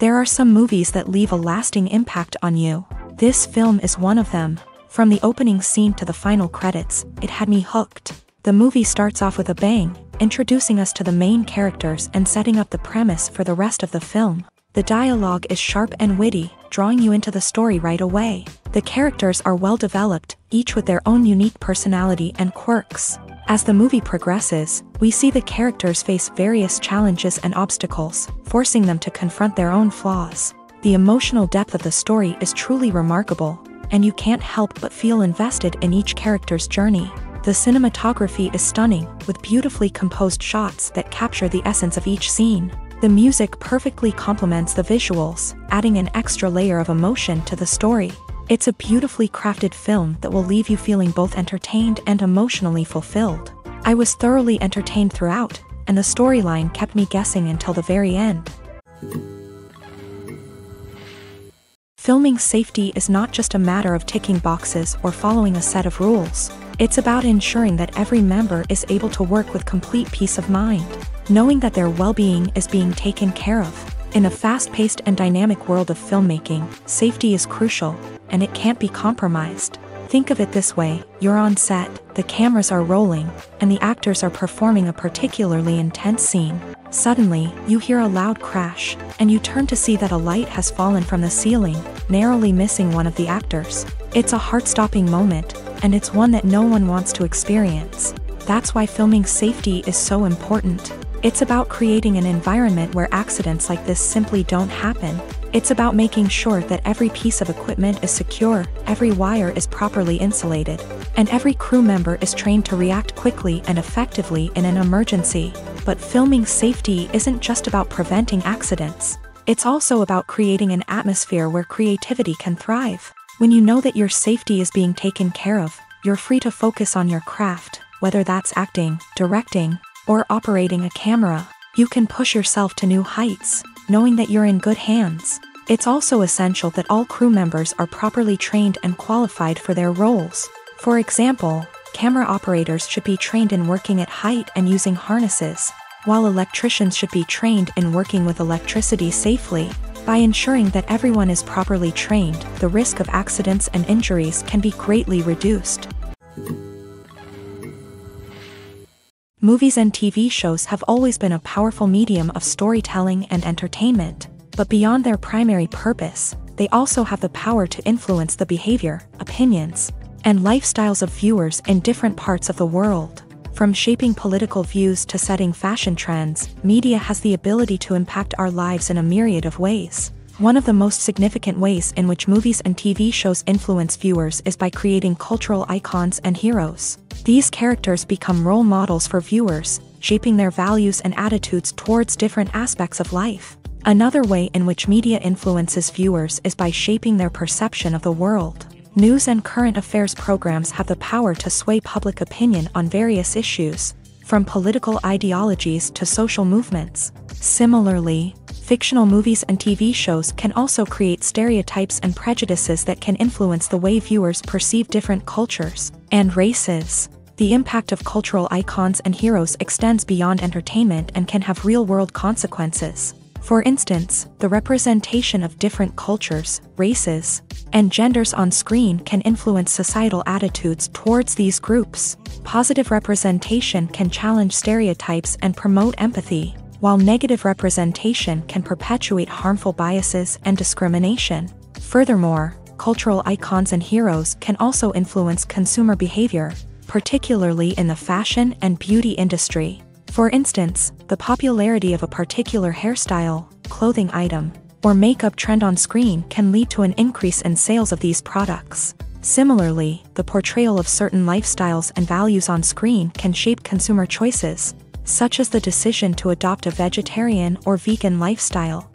There are some movies that leave a lasting impact on you. This film is one of them. From the opening scene to the final credits, it had me hooked. The movie starts off with a bang, introducing us to the main characters and setting up the premise for the rest of the film. The dialogue is sharp and witty, drawing you into the story right away. The characters are well developed, each with their own unique personality and quirks. As the movie progresses, we see the characters face various challenges and obstacles, forcing them to confront their own flaws. The emotional depth of the story is truly remarkable, and you can't help but feel invested in each character's journey. The cinematography is stunning, with beautifully composed shots that capture the essence of each scene. The music perfectly complements the visuals, adding an extra layer of emotion to the story. It's a beautifully crafted film that will leave you feeling both entertained and emotionally fulfilled. I was thoroughly entertained throughout, and the storyline kept me guessing until the very end. Filming safety is not just a matter of ticking boxes or following a set of rules. It's about ensuring that every member is able to work with complete peace of mind, knowing that their well-being is being taken care of. In a fast-paced and dynamic world of filmmaking, safety is crucial, and it can't be compromised. Think of it this way: you're on set, the cameras are rolling, and the actors are performing a particularly intense scene. Suddenly, you hear a loud crash, and you turn to see that a light has fallen from the ceiling, narrowly missing one of the actors. It's a heart-stopping moment, and it's one that no one wants to experience. That's why filming safety is so important. It's about creating an environment where accidents like this simply don't happen. It's about making sure that every piece of equipment is secure, every wire is properly insulated, and every crew member is trained to react quickly and effectively in an emergency. But filming safety isn't just about preventing accidents. It's also about creating an atmosphere where creativity can thrive. When you know that your safety is being taken care of, you're free to focus on your craft, whether that's acting, directing, or operating a camera. You can push yourself to new heights, knowing that you're in good hands. It's also essential that all crew members are properly trained and qualified for their roles. For example, camera operators should be trained in working at height and using harnesses, while electricians should be trained in working with electricity safely. By ensuring that everyone is properly trained, the risk of accidents and injuries can be greatly reduced. Movies and TV shows have always been a powerful medium of storytelling and entertainment, but beyond their primary purpose, they also have the power to influence the behavior, opinions, and lifestyles of viewers in different parts of the world. From shaping political views to setting fashion trends, media has the ability to impact our lives in a myriad of ways. One of the most significant ways in which movies and TV shows influence viewers is by creating cultural icons and heroes. These characters become role models for viewers, shaping their values and attitudes towards different aspects of life. Another way in which media influences viewers is by shaping their perception of the world. News and current affairs programs have the power to sway public opinion on various issues, from political ideologies to social movements. Similarly, fictional movies and TV shows can also create stereotypes and prejudices that can influence the way viewers perceive different cultures and races. The impact of cultural icons and heroes extends beyond entertainment and can have real-world consequences. For instance, the representation of different cultures, races, and genders on screen can influence societal attitudes towards these groups. Positive representation can challenge stereotypes and promote empathy, while negative representation can perpetuate harmful biases and discrimination. Furthermore, cultural icons and heroes can also influence consumer behavior, particularly in the fashion and beauty industry. For instance, the popularity of a particular hairstyle, clothing item, or makeup trend on screen can lead to an increase in sales of these products. Similarly, the portrayal of certain lifestyles and values on screen can shape consumer choices, such as the decision to adopt a vegetarian or vegan lifestyle.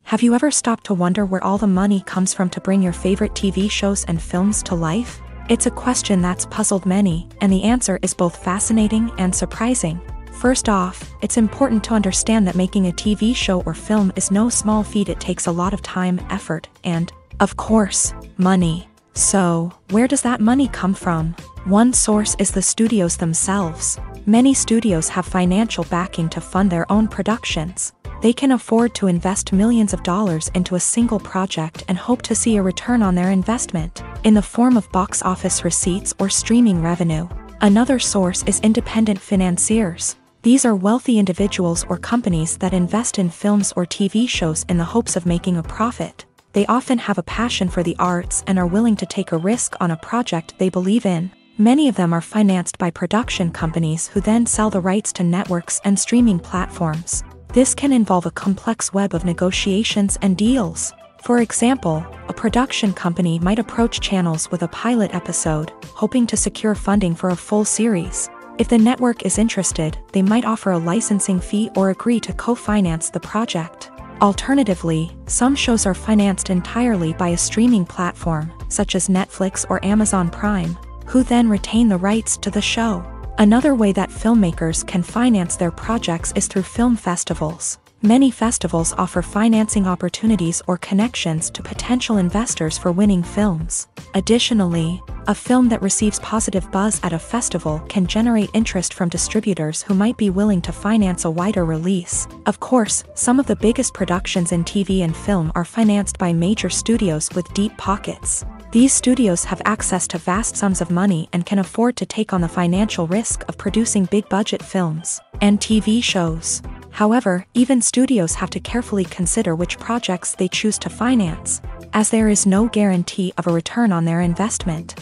Have you ever stopped to wonder where all the money comes from to bring your favorite TV shows and films to life? It's a question that's puzzled many, and the answer is both fascinating and surprising. First off, it's important to understand that making a TV show or film is no small feat. It takes a lot of time, effort, and, of course, money. So, where does that money come from? One source is the studios themselves. Many studios have financial backing to fund their own productions. They can afford to invest millions of dollars into a single project and hope to see a return on their investment, in the form of box office receipts or streaming revenue. Another source is independent financiers. These are wealthy individuals or companies that invest in films or TV shows in the hopes of making a profit. They often have a passion for the arts and are willing to take a risk on a project they believe in. Many of them are financed by production companies who then sell the rights to networks and streaming platforms. This can involve a complex web of negotiations and deals. For example, a production company might approach channels with a pilot episode, hoping to secure funding for a full series. If the network is interested, they might offer a licensing fee or agree to co-finance the project. Alternatively, some shows are financed entirely by a streaming platform, such as Netflix or Amazon Prime, who then retain the rights to the show. Another way that filmmakers can finance their projects is through film festivals. Many festivals offer financing opportunities or connections to potential investors for winning films. Additionally, a film that receives positive buzz at a festival can generate interest from distributors who might be willing to finance a wider release. Of course, some of the biggest productions in TV and film are financed by major studios with deep pockets. These studios have access to vast sums of money and can afford to take on the financial risk of producing big-budget films and TV shows. However, even studios have to carefully consider which projects they choose to finance, as there is no guarantee of a return on their investment.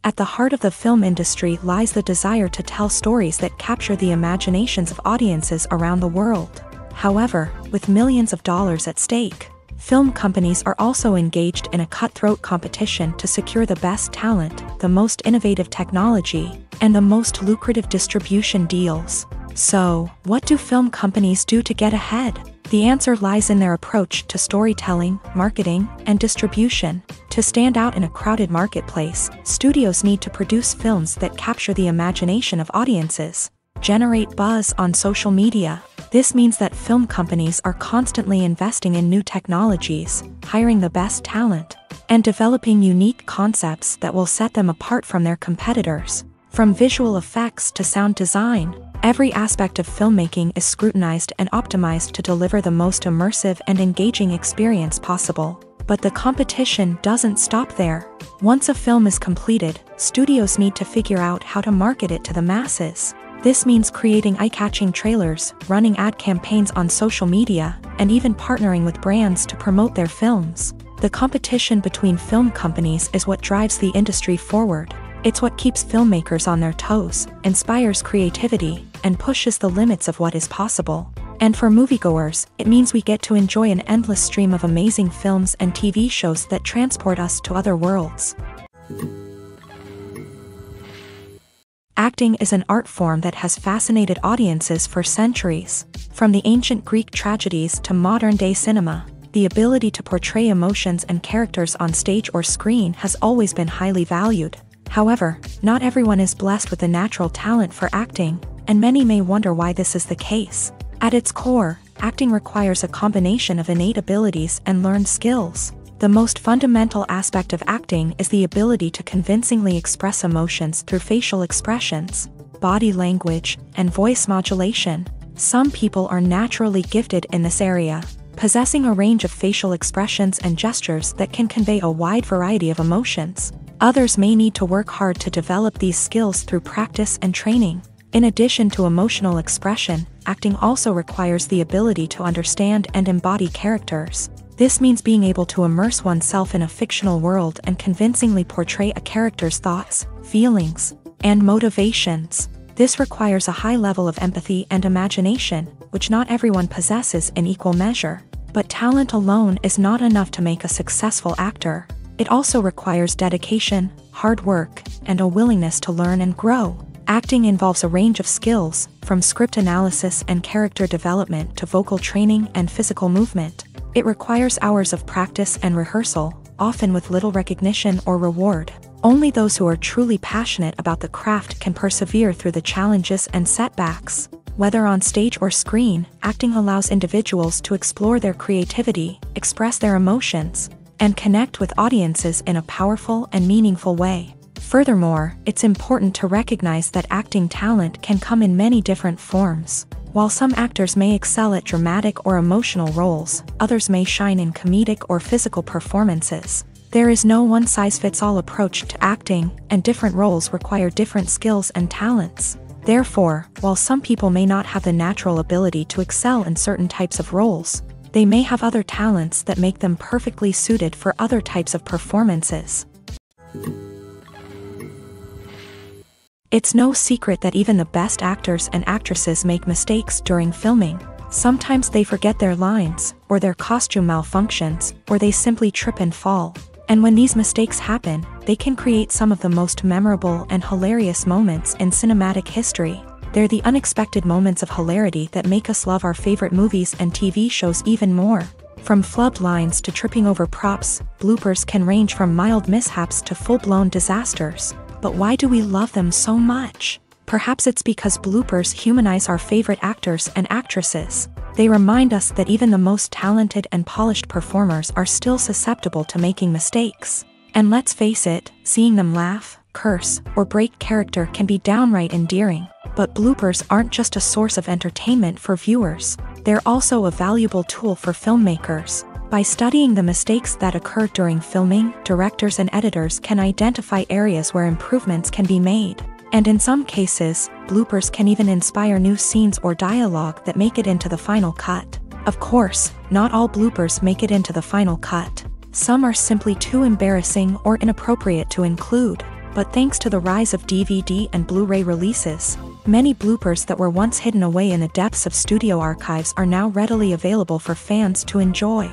At the heart of the film industry lies the desire to tell stories that capture the imaginations of audiences around the world. However, with millions of dollars at stake, film companies are also engaged in a cutthroat competition to secure the best talent, the most innovative technology, and the most lucrative distribution deals. So, what do film companies do to get ahead? The answer lies in their approach to storytelling, marketing, and distribution. To stand out in a crowded marketplace, studios need to produce films that capture the imagination of audiences, generate buzz on social media. This means that film companies are constantly investing in new technologies, hiring the best talent, and developing unique concepts that will set them apart from their competitors. From visual effects to sound design, every aspect of filmmaking is scrutinized and optimized to deliver the most immersive and engaging experience possible. But the competition doesn't stop there. Once a film is completed, studios need to figure out how to market it to the masses. This means creating eye-catching trailers, running ad campaigns on social media, and even partnering with brands to promote their films. The competition between film companies is what drives the industry forward. It's what keeps filmmakers on their toes, inspires creativity, and pushes the limits of what is possible. And for moviegoers, it means we get to enjoy an endless stream of amazing films and TV shows that transport us to other worlds. Acting is an art form that has fascinated audiences for centuries. From the ancient Greek tragedies to modern-day cinema, the ability to portray emotions and characters on stage or screen has always been highly valued. However, not everyone is blessed with the natural talent for acting, and many may wonder why this is the case. At its core, acting requires a combination of innate abilities and learned skills. The most fundamental aspect of acting is the ability to convincingly express emotions through facial expressions, body language, and voice modulation. Some people are naturally gifted in this area, possessing a range of facial expressions and gestures that can convey a wide variety of emotions. Others may need to work hard to develop these skills through practice and training. In addition to emotional expression, acting also requires the ability to understand and embody characters. This means being able to immerse oneself in a fictional world and convincingly portray a character's thoughts, feelings, and motivations. This requires a high level of empathy and imagination, which not everyone possesses in equal measure. But talent alone is not enough to make a successful actor. It also requires dedication, hard work, and a willingness to learn and grow. Acting involves a range of skills, from script analysis and character development to vocal training and physical movement. It requires hours of practice and rehearsal, often with little recognition or reward. Only those who are truly passionate about the craft can persevere through the challenges and setbacks. Whether on stage or screen, acting allows individuals to explore their creativity, express their emotions, and connect with audiences in a powerful and meaningful way. Furthermore, it's important to recognize that acting talent can come in many different forms. While some actors may excel at dramatic or emotional roles, others may shine in comedic or physical performances. There is no one-size-fits-all approach to acting, and different roles require different skills and talents. Therefore, while some people may not have the natural ability to excel in certain types of roles, they may have other talents that make them perfectly suited for other types of performances. It's no secret that even the best actors and actresses make mistakes during filming. Sometimes they forget their lines, or their costume malfunctions, or they simply trip and fall. And when these mistakes happen, they can create some of the most memorable and hilarious moments in cinematic history. They're the unexpected moments of hilarity that make us love our favorite movies and TV shows even more. From flubbed lines to tripping over props, bloopers can range from mild mishaps to full-blown disasters. But why do we love them so much? Perhaps it's because bloopers humanize our favorite actors and actresses. They remind us that even the most talented and polished performers are still susceptible to making mistakes. And let's face it, seeing them laugh, curse, or break character can be downright endearing. But bloopers aren't just a source of entertainment for viewers. They're also a valuable tool for filmmakers. By studying the mistakes that occur during filming, directors and editors can identify areas where improvements can be made. And in some cases, bloopers can even inspire new scenes or dialogue that make it into the final cut. Of course, not all bloopers make it into the final cut. Some are simply too embarrassing or inappropriate to include. But thanks to the rise of DVD and Blu-ray releases, many bloopers that were once hidden away in the depths of studio archives are now readily available for fans to enjoy.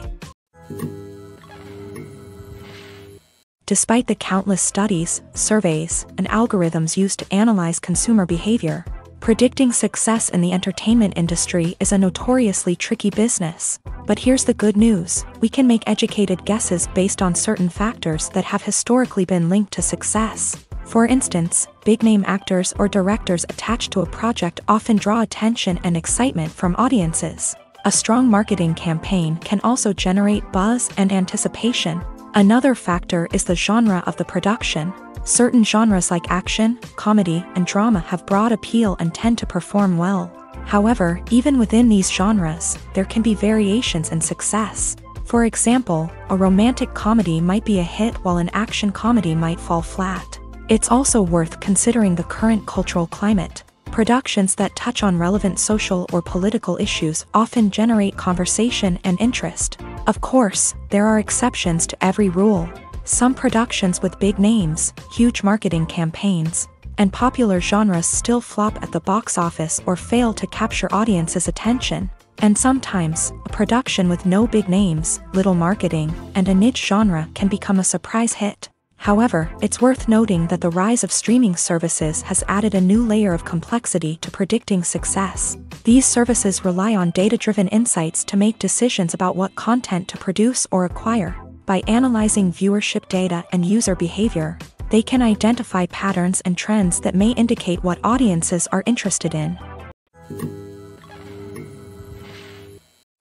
Despite the countless studies, surveys, and algorithms used to analyze consumer behavior, predicting success in the entertainment industry is a notoriously tricky business. But here's the good news: we can make educated guesses based on certain factors that have historically been linked to success. For instance, big-name actors or directors attached to a project often draw attention and excitement from audiences. A strong marketing campaign can also generate buzz and anticipation. Another factor is the genre of the production. Certain genres like action, comedy, and drama have broad appeal and tend to perform well. However, even within these genres, there can be variations in success. For example, a romantic comedy might be a hit while an action comedy might fall flat. It's also worth considering the current cultural climate. Productions that touch on relevant social or political issues often generate conversation and interest. Of course, there are exceptions to every rule. Some productions with big names, huge marketing campaigns, and popular genres still flop at the box office or fail to capture audiences' attention. And sometimes, a production with no big names, little marketing, and a niche genre can become a surprise hit. However, it's worth noting that the rise of streaming services has added a new layer of complexity to predicting success. These services rely on data-driven insights to make decisions about what content to produce or acquire. By analyzing viewership data and user behavior, they can identify patterns and trends that may indicate what audiences are interested in.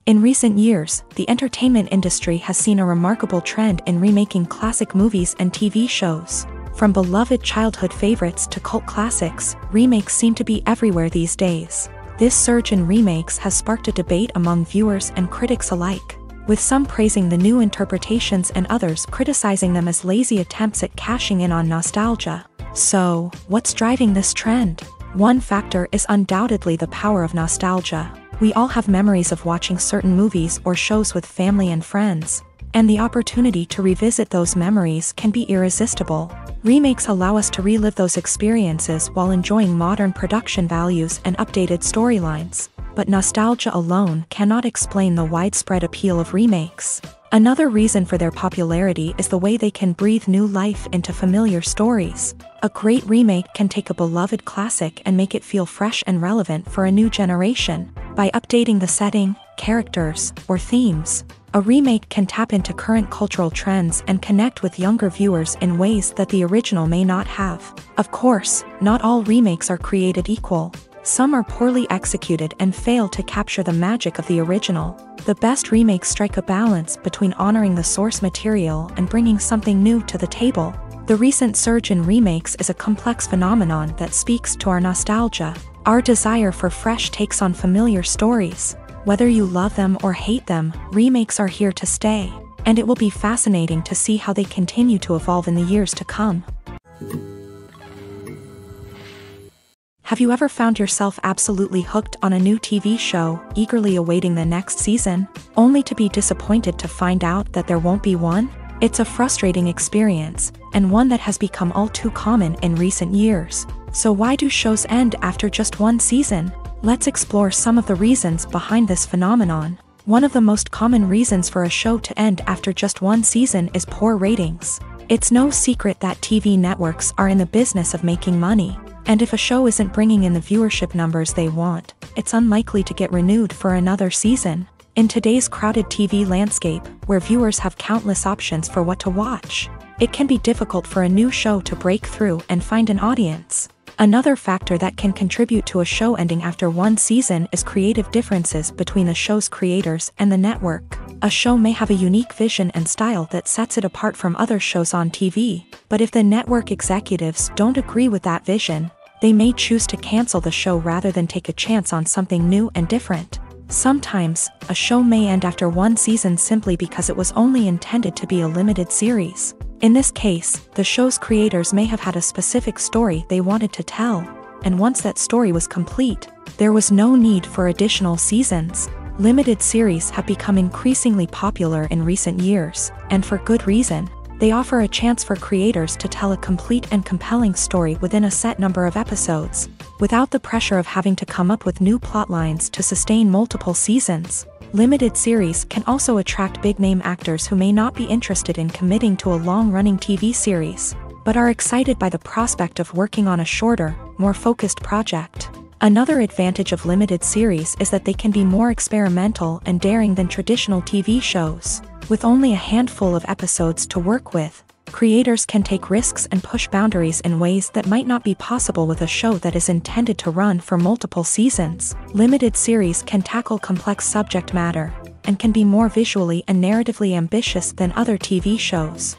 In recent years, the entertainment industry has seen a remarkable trend in remaking classic movies and TV shows. From beloved childhood favorites to cult classics, remakes seem to be everywhere these days. This surge in remakes has sparked a debate among viewers and critics alike, with some praising the new interpretations and others criticizing them as lazy attempts at cashing in on nostalgia. So, what's driving this trend? One factor is undoubtedly the power of nostalgia. We all have memories of watching certain movies or shows with family and friends, and the opportunity to revisit those memories can be irresistible. Remakes allow us to relive those experiences while enjoying modern production values and updated storylines. But nostalgia alone cannot explain the widespread appeal of remakes. Another reason for their popularity is the way they can breathe new life into familiar stories. A great remake can take a beloved classic and make it feel fresh and relevant for a new generation. By updating the setting, characters, or themes, a remake can tap into current cultural trends and connect with younger viewers in ways that the original may not have. Of course, not all remakes are created equal. Some are poorly executed and fail to capture the magic of the original. The best remakes strike a balance between honoring the source material and bringing something new to the table. The recent surge in remakes is a complex phenomenon that speaks to our nostalgia, our desire for fresh takes on familiar stories. Whether you love them or hate them, remakes are here to stay, and it will be fascinating to see how they continue to evolve in the years to come. Have you ever found yourself absolutely hooked on a new TV show, eagerly awaiting the next season, only to be disappointed to find out that there won't be one? It's a frustrating experience, and one that has become all too common in recent years. So why do shows end after just one season? Let's explore some of the reasons behind this phenomenon. One of the most common reasons for a show to end after just one season is poor ratings. It's no secret that TV networks are in the business of making money, and if a show isn't bringing in the viewership numbers they want, it's unlikely to get renewed for another season. In today's crowded TV landscape, where viewers have countless options for what to watch, it can be difficult for a new show to break through and find an audience. Another factor that can contribute to a show ending after one season is creative differences between the show's creators and the network. A show may have a unique vision and style that sets it apart from other shows on TV, but if the network executives don't agree with that vision, they may choose to cancel the show rather than take a chance on something new and different. Sometimes, a show may end after one season simply because it was only intended to be a limited series. In this case, the show's creators may have had a specific story they wanted to tell, and once that story was complete, there was no need for additional seasons. Limited series have become increasingly popular in recent years, and for good reason. They offer a chance for creators to tell a complete and compelling story within a set number of episodes, without the pressure of having to come up with new plotlines to sustain multiple seasons. Limited series can also attract big-name actors who may not be interested in committing to a long-running TV series, but are excited by the prospect of working on a shorter, more focused project. Another advantage of limited series is that they can be more experimental and daring than traditional TV shows. With only a handful of episodes to work with, creators can take risks and push boundaries in ways that might not be possible with a show that is intended to run for multiple seasons. Limited series can tackle complex subject matter, and can be more visually and narratively ambitious than other TV shows.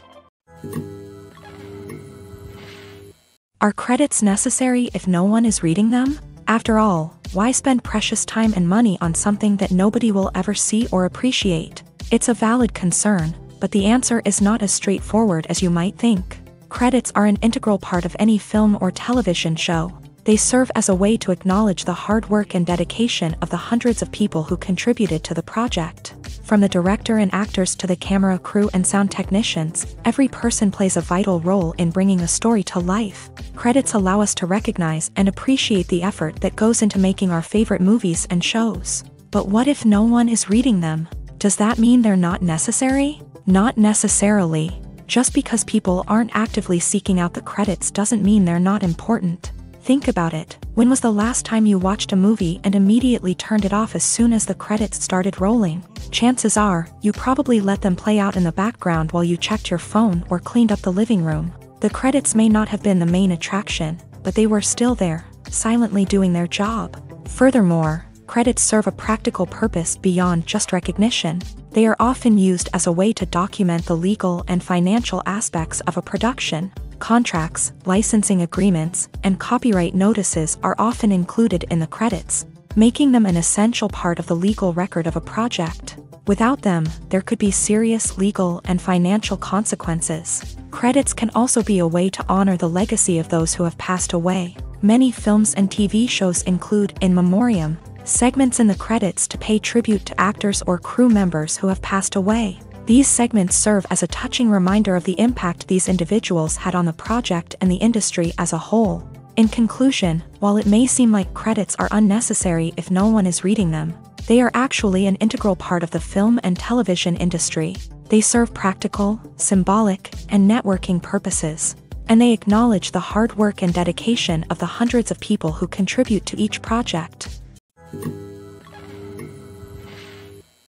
Are credits necessary if no one is reading them? After all, why spend precious time and money on something that nobody will ever see or appreciate? It's a valid concern, but the answer is not as straightforward as you might think. Credits are an integral part of any film or television show. They serve as a way to acknowledge the hard work and dedication of the hundreds of people who contributed to the project. From the director and actors to the camera crew and sound technicians, every person plays a vital role in bringing a story to life. Credits allow us to recognize and appreciate the effort that goes into making our favorite movies and shows. But what if no one is reading them? Does that mean they're not necessary? Not necessarily. Just because people aren't actively seeking out the credits doesn't mean they're not important. Think about it. When was the last time you watched a movie and immediately turned it off as soon as the credits started rolling? Chances are, you probably let them play out in the background while you checked your phone or cleaned up the living room. The credits may not have been the main attraction, but they were still there, silently doing their job. Furthermore, credits serve a practical purpose beyond just recognition. They are often used as a way to document the legal and financial aspects of a production. Contracts, licensing agreements, and copyright notices are often included in the credits, making them an essential part of the legal record of a project. Without them, there could be serious legal and financial consequences. Credits can also be a way to honor the legacy of those who have passed away. Many films and TV shows include in memoriam segments in the credits to pay tribute to actors or crew members who have passed away. These segments serve as a touching reminder of the impact these individuals had on the project and the industry as a whole. In conclusion, while it may seem like credits are unnecessary if no one is reading them, they are actually an integral part of the film and television industry. They serve practical, symbolic, and networking purposes, and they acknowledge the hard work and dedication of the hundreds of people who contribute to each project.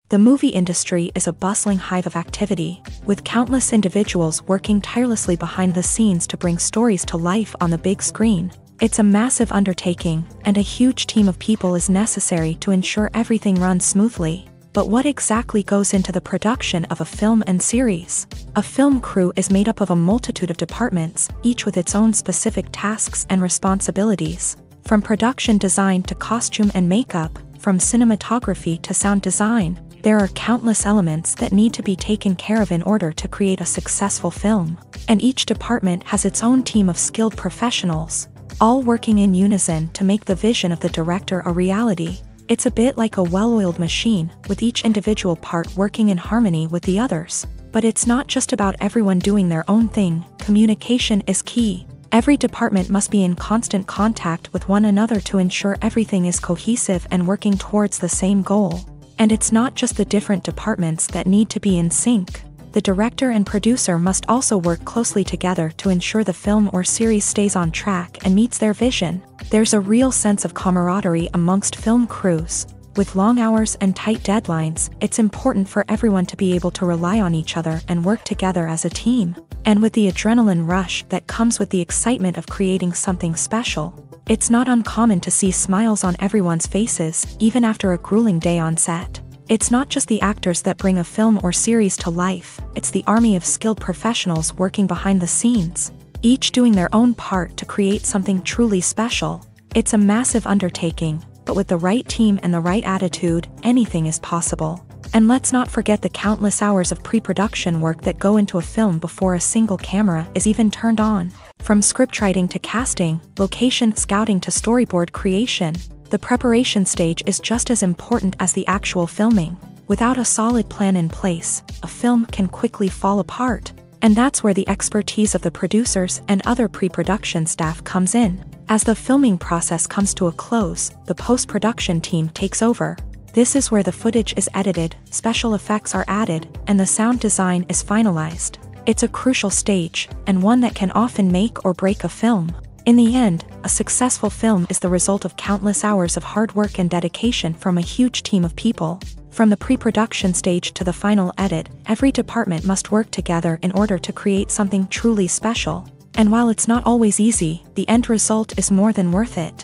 The movie industry is a bustling hive of activity, with countless individuals working tirelessly behind the scenes to bring stories to life on the big screen. It's a massive undertaking, and a huge team of people is necessary to ensure everything runs smoothly. But what exactly goes into the production of a film and series? A film crew is made up of a multitude of departments, each with its own specific tasks and responsibilities. From production design to costume and makeup, from cinematography to sound design, there are countless elements that need to be taken care of in order to create a successful film. And each department has its own team of skilled professionals, all working in unison to make the vision of the director a reality. It's a bit like a well-oiled machine, with each individual part working in harmony with the others. But it's not just about everyone doing their own thing. Communication is key. Every department must be in constant contact with one another to ensure everything is cohesive and working towards the same goal. And it's not just the different departments that need to be in sync. The director and producer must also work closely together to ensure the film or series stays on track and meets their vision. There's a real sense of camaraderie amongst film crews. With long hours and tight deadlines, it's important for everyone to be able to rely on each other and work together as a team. And with the adrenaline rush that comes with the excitement of creating something special, it's not uncommon to see smiles on everyone's faces, even after a grueling day on set. It's not just the actors that bring a film or series to life, it's the army of skilled professionals working behind the scenes, each doing their own part to create something truly special. It's a massive undertaking, but with the right team and the right attitude, anything is possible. And let's not forget the countless hours of pre-production work that go into a film before a single camera is even turned on. From scriptwriting to casting, location scouting to storyboard creation, the preparation stage is just as important as the actual filming. Without a solid plan in place, a film can quickly fall apart. And that's where the expertise of the producers and other pre-production staff comes in. As the filming process comes to a close, the post-production team takes over. This is where the footage is edited, special effects are added, and the sound design is finalized. It's a crucial stage, and one that can often make or break a film. In the end, a successful film is the result of countless hours of hard work and dedication from a huge team of people. From the pre-production stage to the final edit, every department must work together in order to create something truly special. And while it's not always easy, the end result is more than worth it.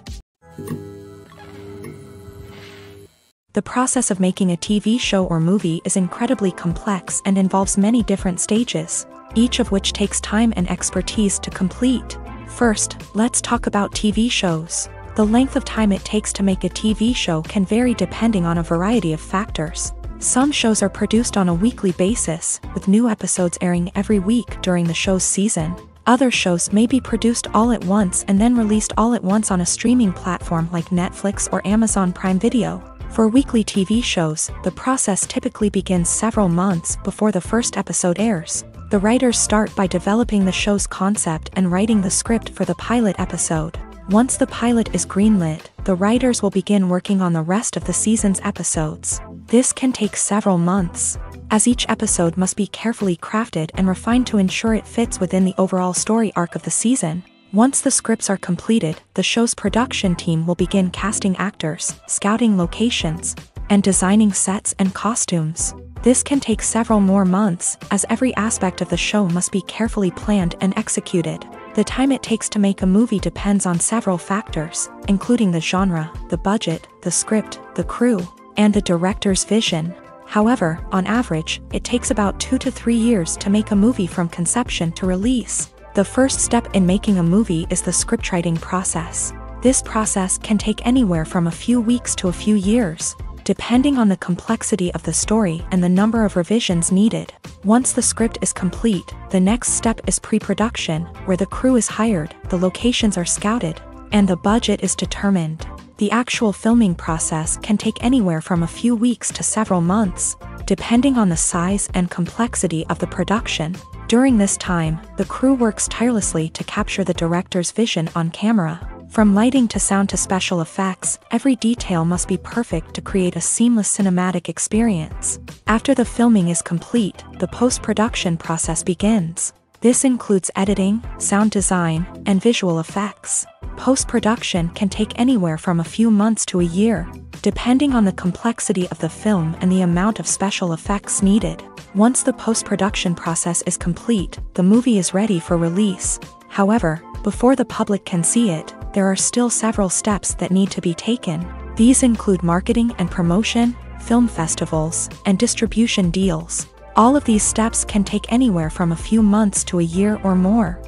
The process of making a TV show or movie is incredibly complex and involves many different stages, each of which takes time and expertise to complete. First, let's talk about TV shows. The length of time it takes to make a TV show can vary depending on a variety of factors. Some shows are produced on a weekly basis, with new episodes airing every week during the show's season. Other shows may be produced all at once and then released all at once on a streaming platform like Netflix or Amazon Prime Video. For weekly TV shows, the process typically begins several months before the first episode airs. The writers start by developing the show's concept and writing the script for the pilot episode. Once the pilot is greenlit, the writers will begin working on the rest of the season's episodes. This can take several months, as each episode must be carefully crafted and refined to ensure it fits within the overall story arc of the season. Once the scripts are completed, the show's production team will begin casting actors, scouting locations, and designing sets and costumes. This can take several more months, as every aspect of the show must be carefully planned and executed. The time it takes to make a movie depends on several factors, including the genre, the budget, the script, the crew, and the director's vision. However, on average, it takes about 2 to 3 years to make a movie from conception to release. The first step in making a movie is the scriptwriting process. This process can take anywhere from a few weeks to a few years, depending on the complexity of the story and the number of revisions needed. Once the script is complete, the next step is pre-production, where the crew is hired, the locations are scouted, and the budget is determined. The actual filming process can take anywhere from a few weeks to several months, depending on the size and complexity of the production. During this time, the crew works tirelessly to capture the director's vision on camera. From lighting to sound to special effects, every detail must be perfect to create a seamless cinematic experience. After the filming is complete, the post-production process begins. This includes editing, sound design, and visual effects. Post-production can take anywhere from a few months to a year, depending on the complexity of the film and the amount of special effects needed. Once the post-production process is complete, the movie is ready for release. However, before the public can see it, there are still several steps that need to be taken. These include marketing and promotion, film festivals, and distribution deals. All of these steps can take anywhere from a few months to a year or more.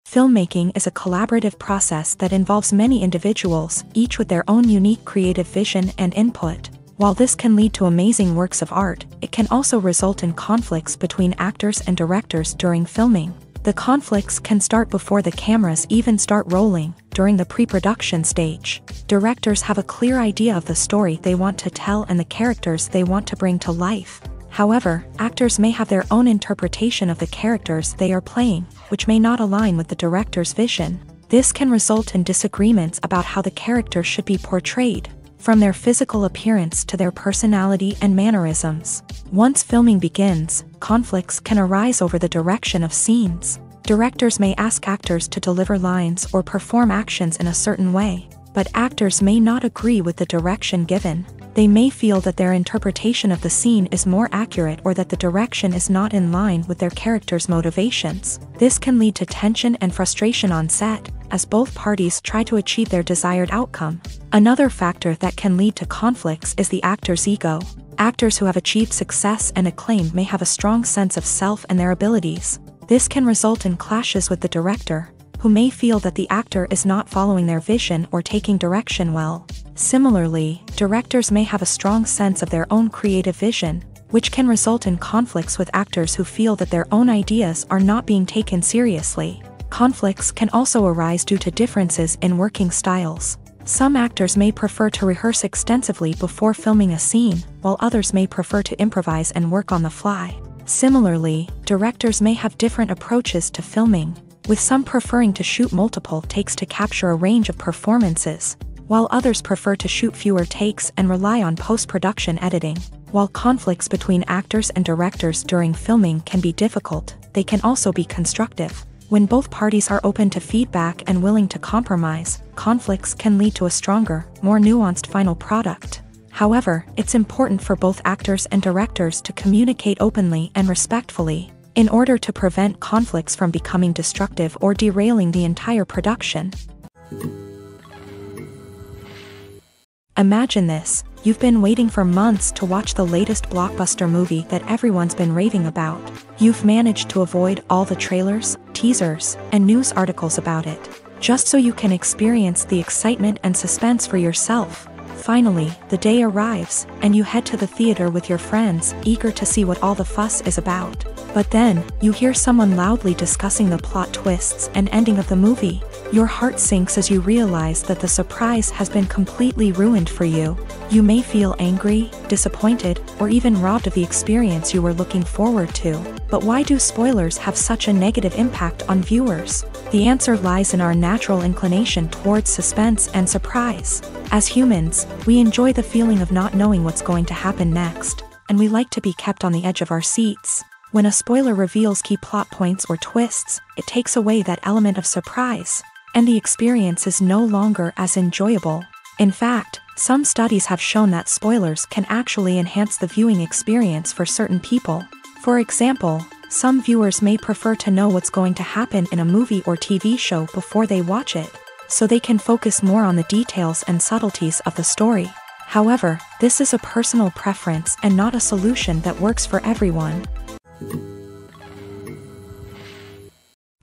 Filmmaking is a collaborative process that involves many individuals, each with their own unique creative vision and input. While this can lead to amazing works of art, it can also result in conflicts between actors and directors during filming. The conflicts can start before the cameras even start rolling, during the pre-production stage. Directors have a clear idea of the story they want to tell and the characters they want to bring to life. However, actors may have their own interpretation of the characters they are playing, which may not align with the director's vision. This can result in disagreements about how the character should be portrayed, from their physical appearance to their personality and mannerisms. Once filming begins, conflicts can arise over the direction of scenes. Directors may ask actors to deliver lines or perform actions in a certain way, but actors may not agree with the direction given. They may feel that their interpretation of the scene is more accurate or that the direction is not in line with their character's motivations. This can lead to tension and frustration on set, as both parties try to achieve their desired outcome. Another factor that can lead to conflicts is the actor's ego. Actors who have achieved success and acclaim may have a strong sense of self and their abilities. This can result in clashes with the director, who may feel that the actor is not following their vision or taking direction well. Similarly, directors may have a strong sense of their own creative vision, which can result in conflicts with actors who feel that their own ideas are not being taken seriously. Conflicts can also arise due to differences in working styles. Some actors may prefer to rehearse extensively before filming a scene, while others may prefer to improvise and work on the fly. Similarly, directors may have different approaches to filming, with some preferring to shoot multiple takes to capture a range of performances, while others prefer to shoot fewer takes and rely on post-production editing. While conflicts between actors and directors during filming can be difficult, they can also be constructive. When both parties are open to feedback and willing to compromise, conflicts can lead to a stronger, more nuanced final product. However, it's important for both actors and directors to communicate openly and respectfully, in order to prevent conflicts from becoming destructive or derailing the entire production. Imagine this: you've been waiting for months to watch the latest blockbuster movie that everyone's been raving about. You've managed to avoid all the trailers, teasers, and news articles about it, just so you can experience the excitement and suspense for yourself. Finally, the day arrives, and you head to the theater with your friends, eager to see what all the fuss is about. But then, you hear someone loudly discussing the plot twists and ending of the movie. Your heart sinks as you realize that the surprise has been completely ruined for you. You may feel angry, disappointed, or even robbed of the experience you were looking forward to. But why do spoilers have such a negative impact on viewers? The answer lies in our natural inclination towards suspense and surprise. As humans, we enjoy the feeling of not knowing what's going to happen next, and we like to be kept on the edge of our seats. When a spoiler reveals key plot points or twists, it takes away that element of surprise, and the experience is no longer as enjoyable. In fact, some studies have shown that spoilers can actually enhance the viewing experience for certain people. For example, some viewers may prefer to know what's going to happen in a movie or TV show before they watch it, so they can focus more on the details and subtleties of the story. However, this is a personal preference and not a solution that works for everyone.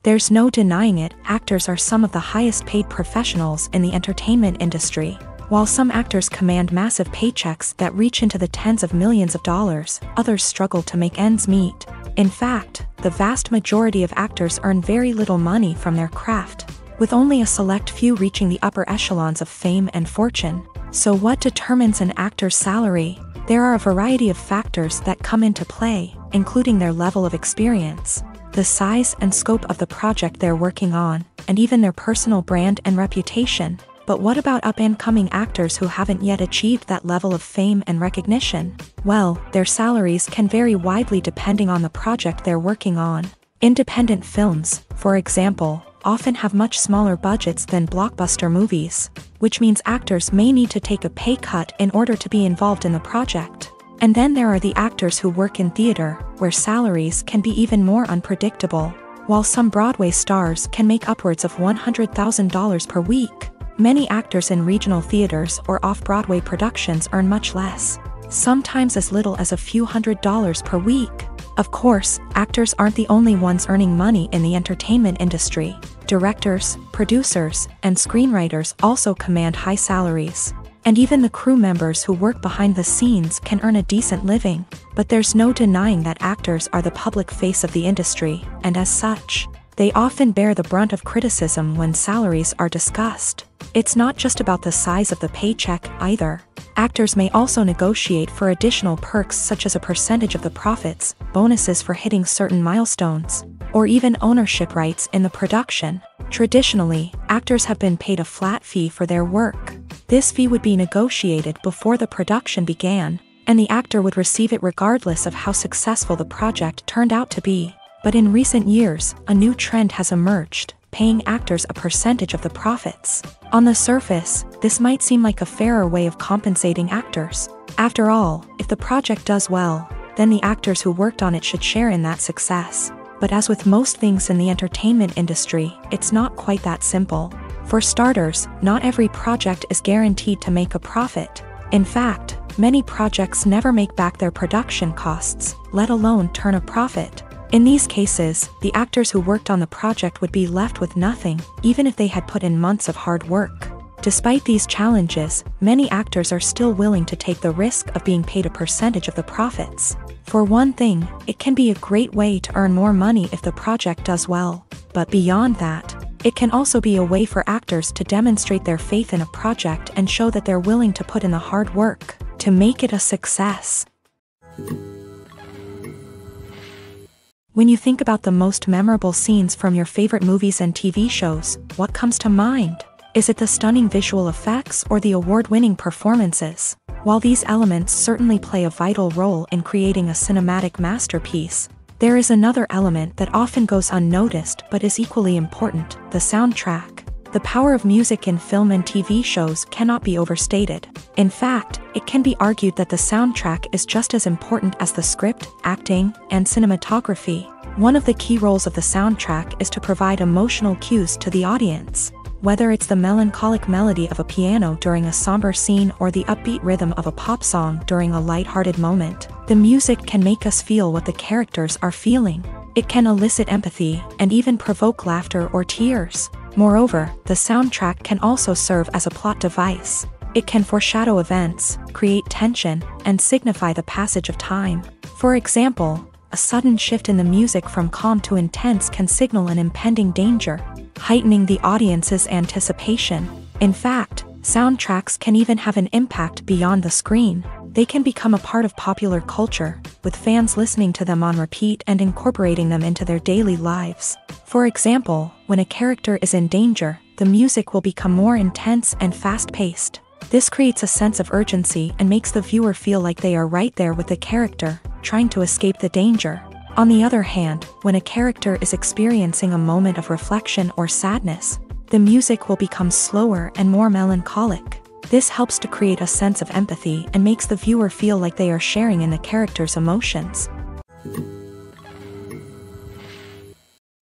There's no denying it, actors are some of the highest paid professionals in the entertainment industry. While some actors command massive paychecks that reach into the tens of millions of dollars, others struggle to make ends meet. In fact, the vast majority of actors earn very little money from their craft, with only a select few reaching the upper echelons of fame and fortune. So what determines an actor's salary? There are a variety of factors that come into play, including their level of experience, the size and scope of the project they're working on, and even their personal brand and reputation. But what about up-and-coming actors who haven't yet achieved that level of fame and recognition? Well, their salaries can vary widely depending on the project they're working on. Independent films, for example, often have much smaller budgets than blockbuster movies, which means actors may need to take a pay cut in order to be involved in the project. And then there are the actors who work in theater, where salaries can be even more unpredictable. While some Broadway stars can make upwards of $100,000 per week, Many actors in regional theaters or off-Broadway productions earn much less, sometimes as little as a few $100s per week. Of course, actors aren't the only ones earning money in the entertainment industry. Directors, producers, and screenwriters also command high salaries. And even the crew members who work behind the scenes can earn a decent living. But there's no denying that actors are the public face of the industry, and as such, they often bear the brunt of criticism when salaries are discussed. It's not just about the size of the paycheck, either. Actors may also negotiate for additional perks such as a percentage of the profits, bonuses for hitting certain milestones, or even ownership rights in the production. Traditionally, actors have been paid a flat fee for their work. This fee would be negotiated before the production began, and the actor would receive it regardless of how successful the project turned out to be. But in recent years, a new trend has emerged, paying actors a percentage of the profits. On the surface, this might seem like a fairer way of compensating actors. After all, if the project does well, then the actors who worked on it should share in that success. But as with most things in the entertainment industry, it's not quite that simple. For starters, not every project is guaranteed to make a profit. In fact, many projects never make back their production costs, let alone turn a profit. In these cases, the actors who worked on the project would be left with nothing, even if they had put in months of hard work. Despite these challenges, many actors are still willing to take the risk of being paid a percentage of the profits. For one thing, it can be a great way to earn more money if the project does well. But beyond that, it can also be a way for actors to demonstrate their faith in a project and show that they're willing to put in the hard work to make it a success. When you think about the most memorable scenes from your favorite movies and TV shows, what comes to mind? Is it the stunning visual effects or the award-winning performances? While these elements certainly play a vital role in creating a cinematic masterpiece, there is another element that often goes unnoticed but is equally important: the soundtrack. The power of music in film and TV shows cannot be overstated. In fact, it can be argued that the soundtrack is just as important as the script, acting, and cinematography. One of the key roles of the soundtrack is to provide emotional cues to the audience. Whether it's the melancholic melody of a piano during a somber scene or the upbeat rhythm of a pop song during a lighthearted moment, the music can make us feel what the characters are feeling. It can elicit empathy and even provoke laughter or tears. Moreover, the soundtrack can also serve as a plot device. It can foreshadow events, create tension, and signify the passage of time. For example, a sudden shift in the music from calm to intense can signal an impending danger, heightening the audience's anticipation. In fact, soundtracks can even have an impact beyond the screen. They can become a part of popular culture, with fans listening to them on repeat and incorporating them into their daily lives. For example, when a character is in danger, the music will become more intense and fast-paced. This creates a sense of urgency and makes the viewer feel like they are right there with the character, trying to escape the danger. On the other hand, when a character is experiencing a moment of reflection or sadness, the music will become slower and more melancholic. This helps to create a sense of empathy and makes the viewer feel like they are sharing in the character's emotions.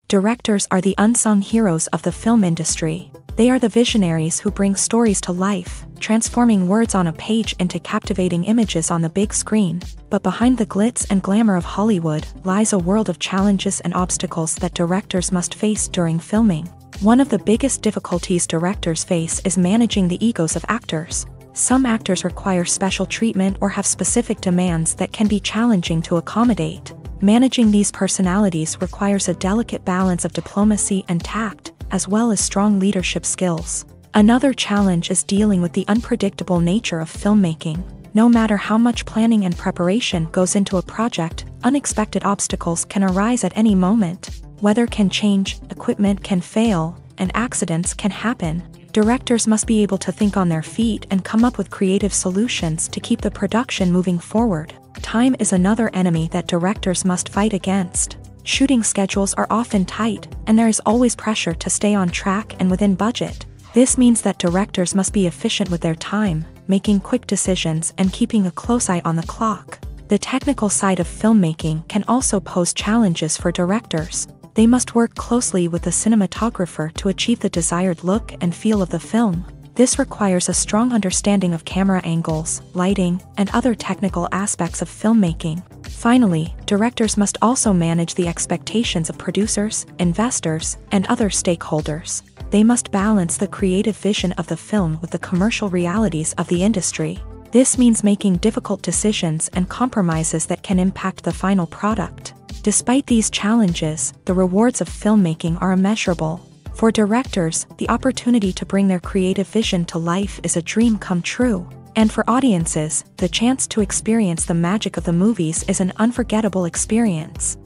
Directors are the unsung heroes of the film industry. They are the visionaries who bring stories to life, transforming words on a page into captivating images on the big screen. But behind the glitz and glamour of Hollywood lies a world of challenges and obstacles that directors must face during filming. One of the biggest difficulties directors face is managing the egos of actors. Some actors require special treatment or have specific demands that can be challenging to accommodate. Managing these personalities requires a delicate balance of diplomacy and tact, as well as strong leadership skills. Another challenge is dealing with the unpredictable nature of filmmaking. No matter how much planning and preparation goes into a project, unexpected obstacles can arise at any moment. Weather can change, equipment can fail, and accidents can happen. Directors must be able to think on their feet and come up with creative solutions to keep the production moving forward. Time is another enemy that directors must fight against. Shooting schedules are often tight, and there is always pressure to stay on track and within budget. This means that directors must be efficient with their time, making quick decisions and keeping a close eye on the clock. The technical side of filmmaking can also pose challenges for directors. They must work closely with the cinematographer to achieve the desired look and feel of the film. This requires a strong understanding of camera angles, lighting, and other technical aspects of filmmaking. Finally, directors must also manage the expectations of producers, investors, and other stakeholders. They must balance the creative vision of the film with the commercial realities of the industry. This means making difficult decisions and compromises that can impact the final product. Despite these challenges, the rewards of filmmaking are immeasurable. For directors, the opportunity to bring their creative vision to life is a dream come true. And for audiences, the chance to experience the magic of the movies is an unforgettable experience.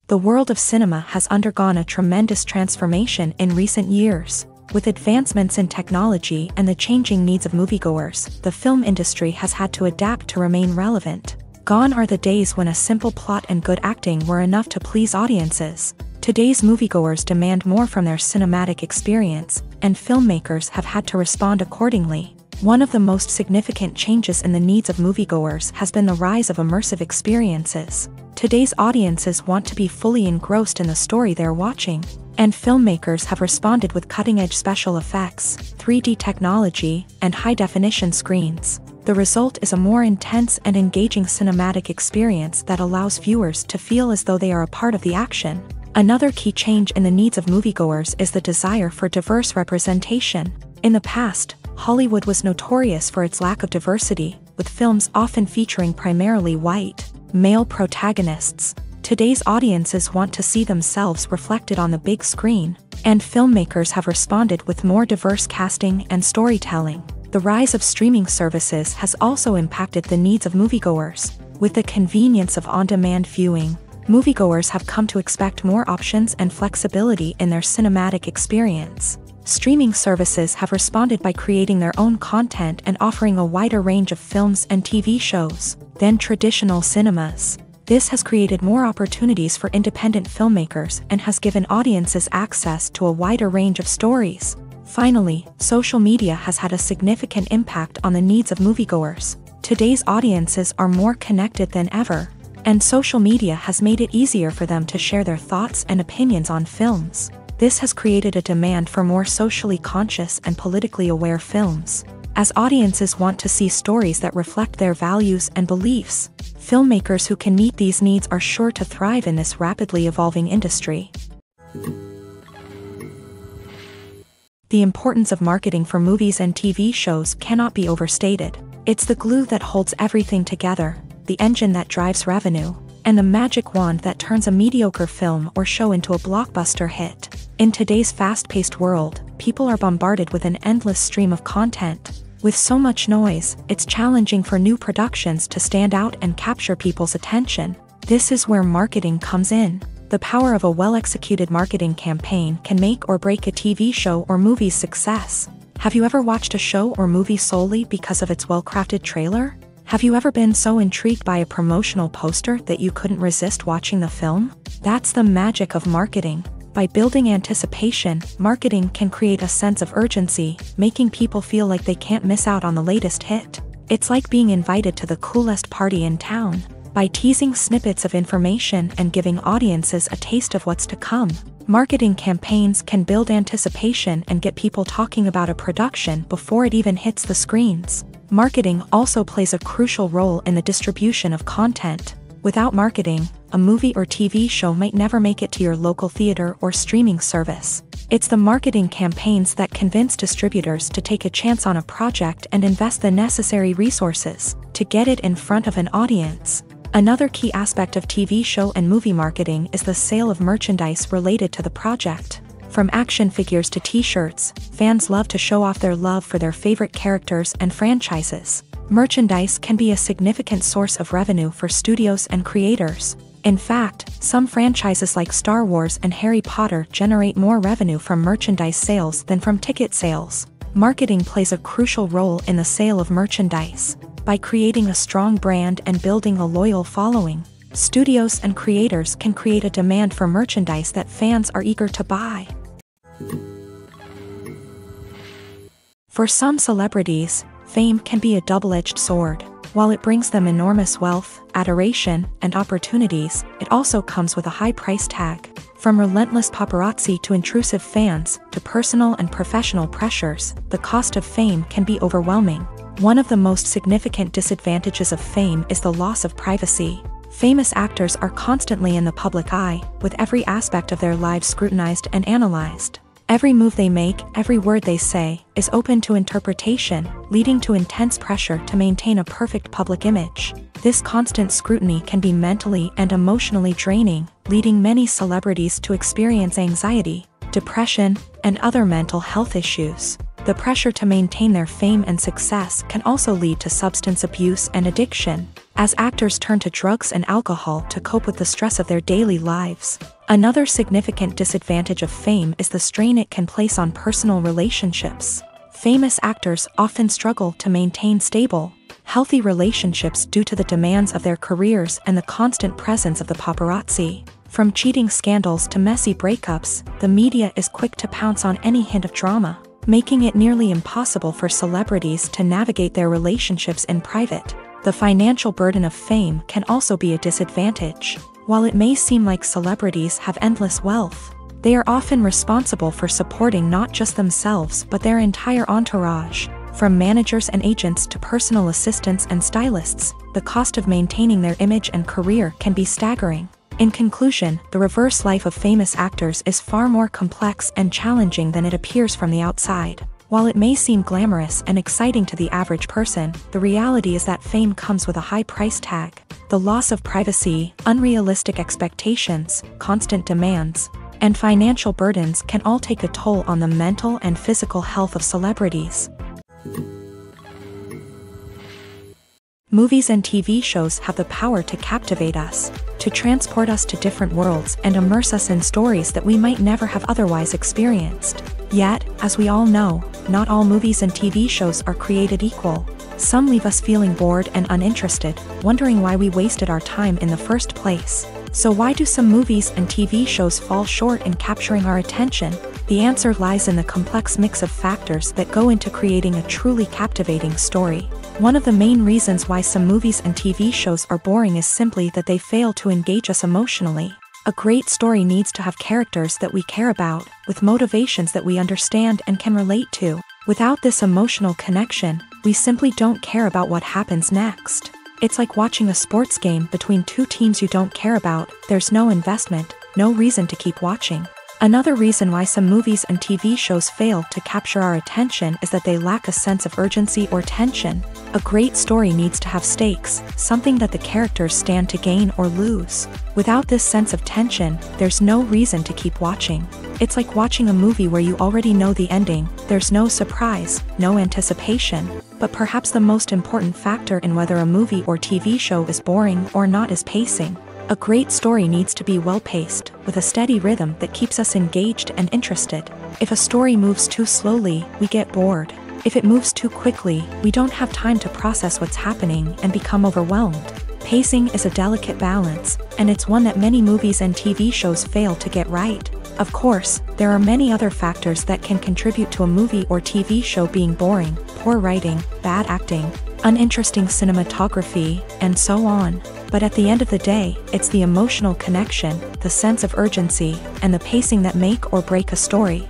The world of cinema has undergone a tremendous transformation in recent years. With advancements in technology and the changing needs of moviegoers, the film industry has had to adapt to remain relevant. Gone are the days when a simple plot and good acting were enough to please audiences. Today's moviegoers demand more from their cinematic experience, and filmmakers have had to respond accordingly. One of the most significant changes in the needs of moviegoers has been the rise of immersive experiences. Today's audiences want to be fully engrossed in the story they're watching, and filmmakers have responded with cutting-edge special effects, 3D technology, and high-definition screens. The result is a more intense and engaging cinematic experience that allows viewers to feel as though they are a part of the action. Another key change in the needs of moviegoers is the desire for diverse representation. In the past, Hollywood was notorious for its lack of diversity, with films often featuring primarily white, male protagonists. Today's audiences want to see themselves reflected on the big screen, and filmmakers have responded with more diverse casting and storytelling. The rise of streaming services has also impacted the needs of moviegoers. With the convenience of on-demand viewing, moviegoers have come to expect more options and flexibility in their cinematic experience. Streaming services have responded by creating their own content and offering a wider range of films and TV shows than traditional cinemas. This has created more opportunities for independent filmmakers and has given audiences access to a wider range of stories. Finally, social media has had a significant impact on the needs of moviegoers. Today's audiences are more connected than ever, and social media has made it easier for them to share their thoughts and opinions on films. This has created a demand for more socially conscious and politically aware films. As audiences want to see stories that reflect their values and beliefs, filmmakers who can meet these needs are sure to thrive in this rapidly evolving industry. The importance of marketing for movies and TV shows cannot be overstated. It's the glue that holds everything together, the engine that drives revenue, and the magic wand that turns a mediocre film or show into a blockbuster hit. In today's fast-paced world, people are bombarded with an endless stream of content. With so much noise, it's challenging for new productions to stand out and capture people's attention. This is where marketing comes in. The power of a well-executed marketing campaign can make or break a TV show or movie's success. Have you ever watched a show or movie solely because of its well-crafted trailer? Have you ever been so intrigued by a promotional poster that you couldn't resist watching the film? That's the magic of marketing. By building anticipation, marketing can create a sense of urgency, making people feel like they can't miss out on the latest hit. It's like being invited to the coolest party in town. By teasing snippets of information and giving audiences a taste of what's to come, marketing campaigns can build anticipation and get people talking about a production before it even hits the screens. Marketing also plays a crucial role in the distribution of content. Without marketing, a movie or TV show might never make it to your local theater or streaming service. It's the marketing campaigns that convince distributors to take a chance on a project and invest the necessary resources to get it in front of an audience. Another key aspect of TV show and movie marketing is the sale of merchandise related to the project. From action figures to t-shirts, fans love to show off their love for their favorite characters and franchises. Merchandise can be a significant source of revenue for studios and creators. In fact, some franchises like Star Wars and Harry Potter generate more revenue from merchandise sales than from ticket sales. Marketing plays a crucial role in the sale of merchandise. By creating a strong brand and building a loyal following, studios and creators can create a demand for merchandise that fans are eager to buy. For some celebrities, fame can be a double-edged sword. While it brings them enormous wealth, adoration, and opportunities, it also comes with a high price tag. From relentless paparazzi to intrusive fans, to personal and professional pressures, the cost of fame can be overwhelming. One of the most significant disadvantages of fame is the loss of privacy. Famous actors are constantly in the public eye, with every aspect of their lives scrutinized and analyzed. Every move they make, every word they say, is open to interpretation, leading to intense pressure to maintain a perfect public image. This constant scrutiny can be mentally and emotionally draining, leading many celebrities to experience anxiety, depression, and other mental health issues. The pressure to maintain their fame and success can also lead to substance abuse and addiction, as actors turn to drugs and alcohol to cope with the stress of their daily lives. Another significant disadvantage of fame is the strain it can place on personal relationships. Famous actors often struggle to maintain stable, healthy relationships due to the demands of their careers and the constant presence of the paparazzi. From cheating scandals to messy breakups, the media is quick to pounce on any hint of drama, making it nearly impossible for celebrities to navigate their relationships in private. The financial burden of fame can also be a disadvantage. While it may seem like celebrities have endless wealth, they are often responsible for supporting not just themselves but their entire entourage. From managers and agents to personal assistants and stylists, the cost of maintaining their image and career can be staggering. In conclusion, the reverse life of famous actors is far more complex and challenging than it appears from the outside. While it may seem glamorous and exciting to the average person, the reality is that fame comes with a high price tag. The loss of privacy, unrealistic expectations, constant demands, and financial burdens can all take a toll on the mental and physical health of celebrities. Movies and TV shows have the power to captivate us, to transport us to different worlds and immerse us in stories that we might never have otherwise experienced. Yet, as we all know, not all movies and TV shows are created equal. Some leave us feeling bored and uninterested, wondering why we wasted our time in the first place. So why do some movies and TV shows fall short in capturing our attention? The answer lies in the complex mix of factors that go into creating a truly captivating story. One of the main reasons why some movies and TV shows are boring is simply that they fail to engage us emotionally. A great story needs to have characters that we care about, with motivations that we understand and can relate to. Without this emotional connection, we simply don't care about what happens next. It's like watching a sports game between two teams you don't care about. There's no investment, no reason to keep watching. Another reason why some movies and TV shows fail to capture our attention is that they lack a sense of urgency or tension. A great story needs to have stakes, something that the characters stand to gain or lose. Without this sense of tension, there's no reason to keep watching. It's like watching a movie where you already know the ending. There's no surprise, no anticipation. But perhaps the most important factor in whether a movie or TV show is boring or not is pacing. A great story needs to be well-paced, with a steady rhythm that keeps us engaged and interested. If a story moves too slowly, we get bored. If it moves too quickly, we don't have time to process what's happening and become overwhelmed. Pacing is a delicate balance, and it's one that many movies and TV shows fail to get right. Of course, there are many other factors that can contribute to a movie or TV show being boring: poor writing, bad acting, uninteresting cinematography, and so on. But at the end of the day, it's the emotional connection, the sense of urgency, and the pacing that make or break a story.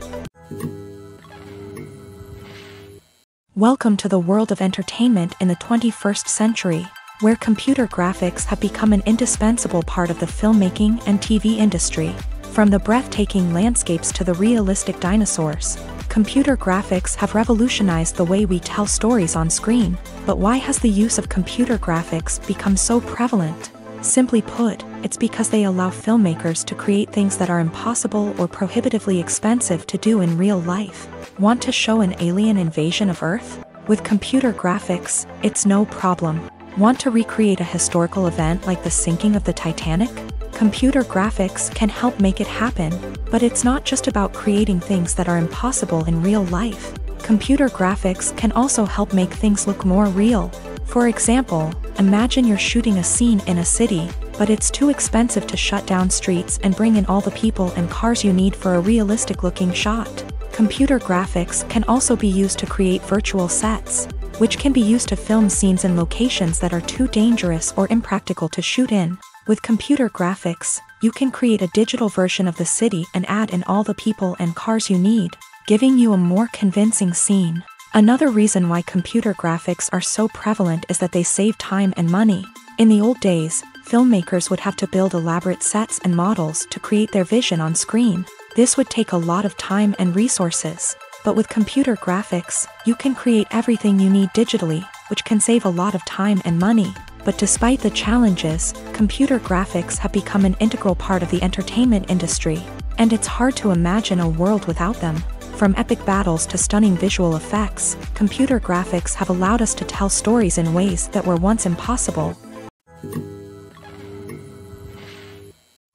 Welcome to the world of entertainment in the 21st century, where computer graphics have become an indispensable part of the filmmaking and TV industry. From the breathtaking landscapes to the realistic dinosaurs, computer graphics have revolutionized the way we tell stories on screen. But why has the use of computer graphics become so prevalent? Simply put, it's because they allow filmmakers to create things that are impossible or prohibitively expensive to do in real life. Want to show an alien invasion of Earth? With computer graphics, it's no problem. Want to recreate a historical event like the sinking of the Titanic? Computer graphics can help make it happen. But it's not just about creating things that are impossible in real life. Computer graphics can also help make things look more real. For example, imagine you're shooting a scene in a city, but it's too expensive to shut down streets and bring in all the people and cars you need for a realistic-looking shot. Computer graphics can also be used to create virtual sets, which can be used to film scenes in locations that are too dangerous or impractical to shoot in. With computer graphics, you can create a digital version of the city and add in all the people and cars you need, giving you a more convincing scene. Another reason why computer graphics are so prevalent is that they save time and money. In the old days, filmmakers would have to build elaborate sets and models to create their vision on screen. This would take a lot of time and resources. But with computer graphics, you can create everything you need digitally, which can save a lot of time and money. But despite the challenges, computer graphics have become an integral part of the entertainment industry, and it's hard to imagine a world without them. From epic battles to stunning visual effects, computer graphics have allowed us to tell stories in ways that were once impossible.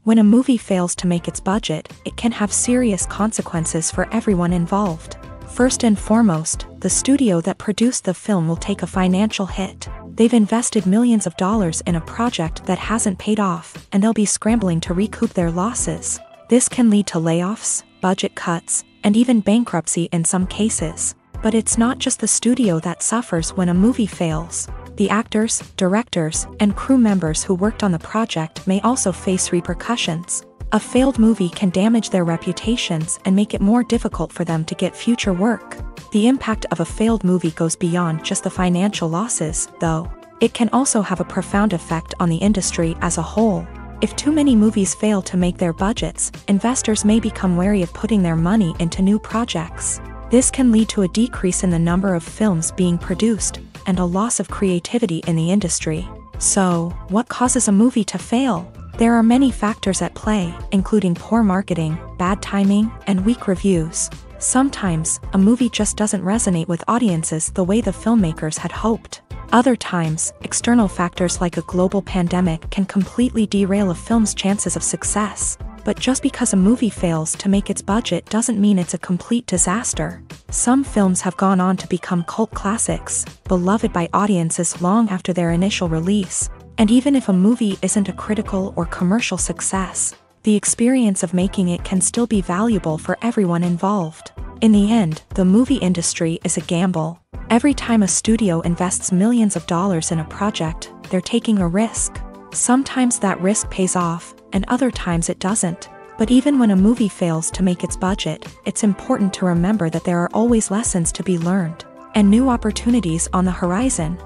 When a movie fails to make its budget, it can have serious consequences for everyone involved. First and foremost, the studio that produced the film will take a financial hit. They've invested millions of dollars in a project that hasn't paid off, and they'll be scrambling to recoup their losses. This can lead to layoffs, budget cuts, and even bankruptcy in some cases. But it's not just the studio that suffers when a movie fails. The actors, directors, and crew members who worked on the project may also face repercussions. A failed movie can damage their reputations and make it more difficult for them to get future work. The impact of a failed movie goes beyond just the financial losses, though. It can also have a profound effect on the industry as a whole. If too many movies fail to make their budgets, investors may become wary of putting their money into new projects. This can lead to a decrease in the number of films being produced, and a loss of creativity in the industry. So, what causes a movie to fail? There are many factors at play, including poor marketing, bad timing, and weak reviews. Sometimes, a movie just doesn't resonate with audiences the way the filmmakers had hoped. Other times, external factors like a global pandemic can completely derail a film's chances of success. But just because a movie fails to make its budget doesn't mean it's a complete disaster. Some films have gone on to become cult classics, beloved by audiences long after their initial release. And even if a movie isn't a critical or commercial success, the experience of making it can still be valuable for everyone involved. In the end, the movie industry is a gamble. Every time a studio invests millions of dollars in a project, they're taking a risk. Sometimes that risk pays off, and other times it doesn't. But even when a movie fails to make its budget, it's important to remember that there are always lessons to be learned, and new opportunities on the horizon.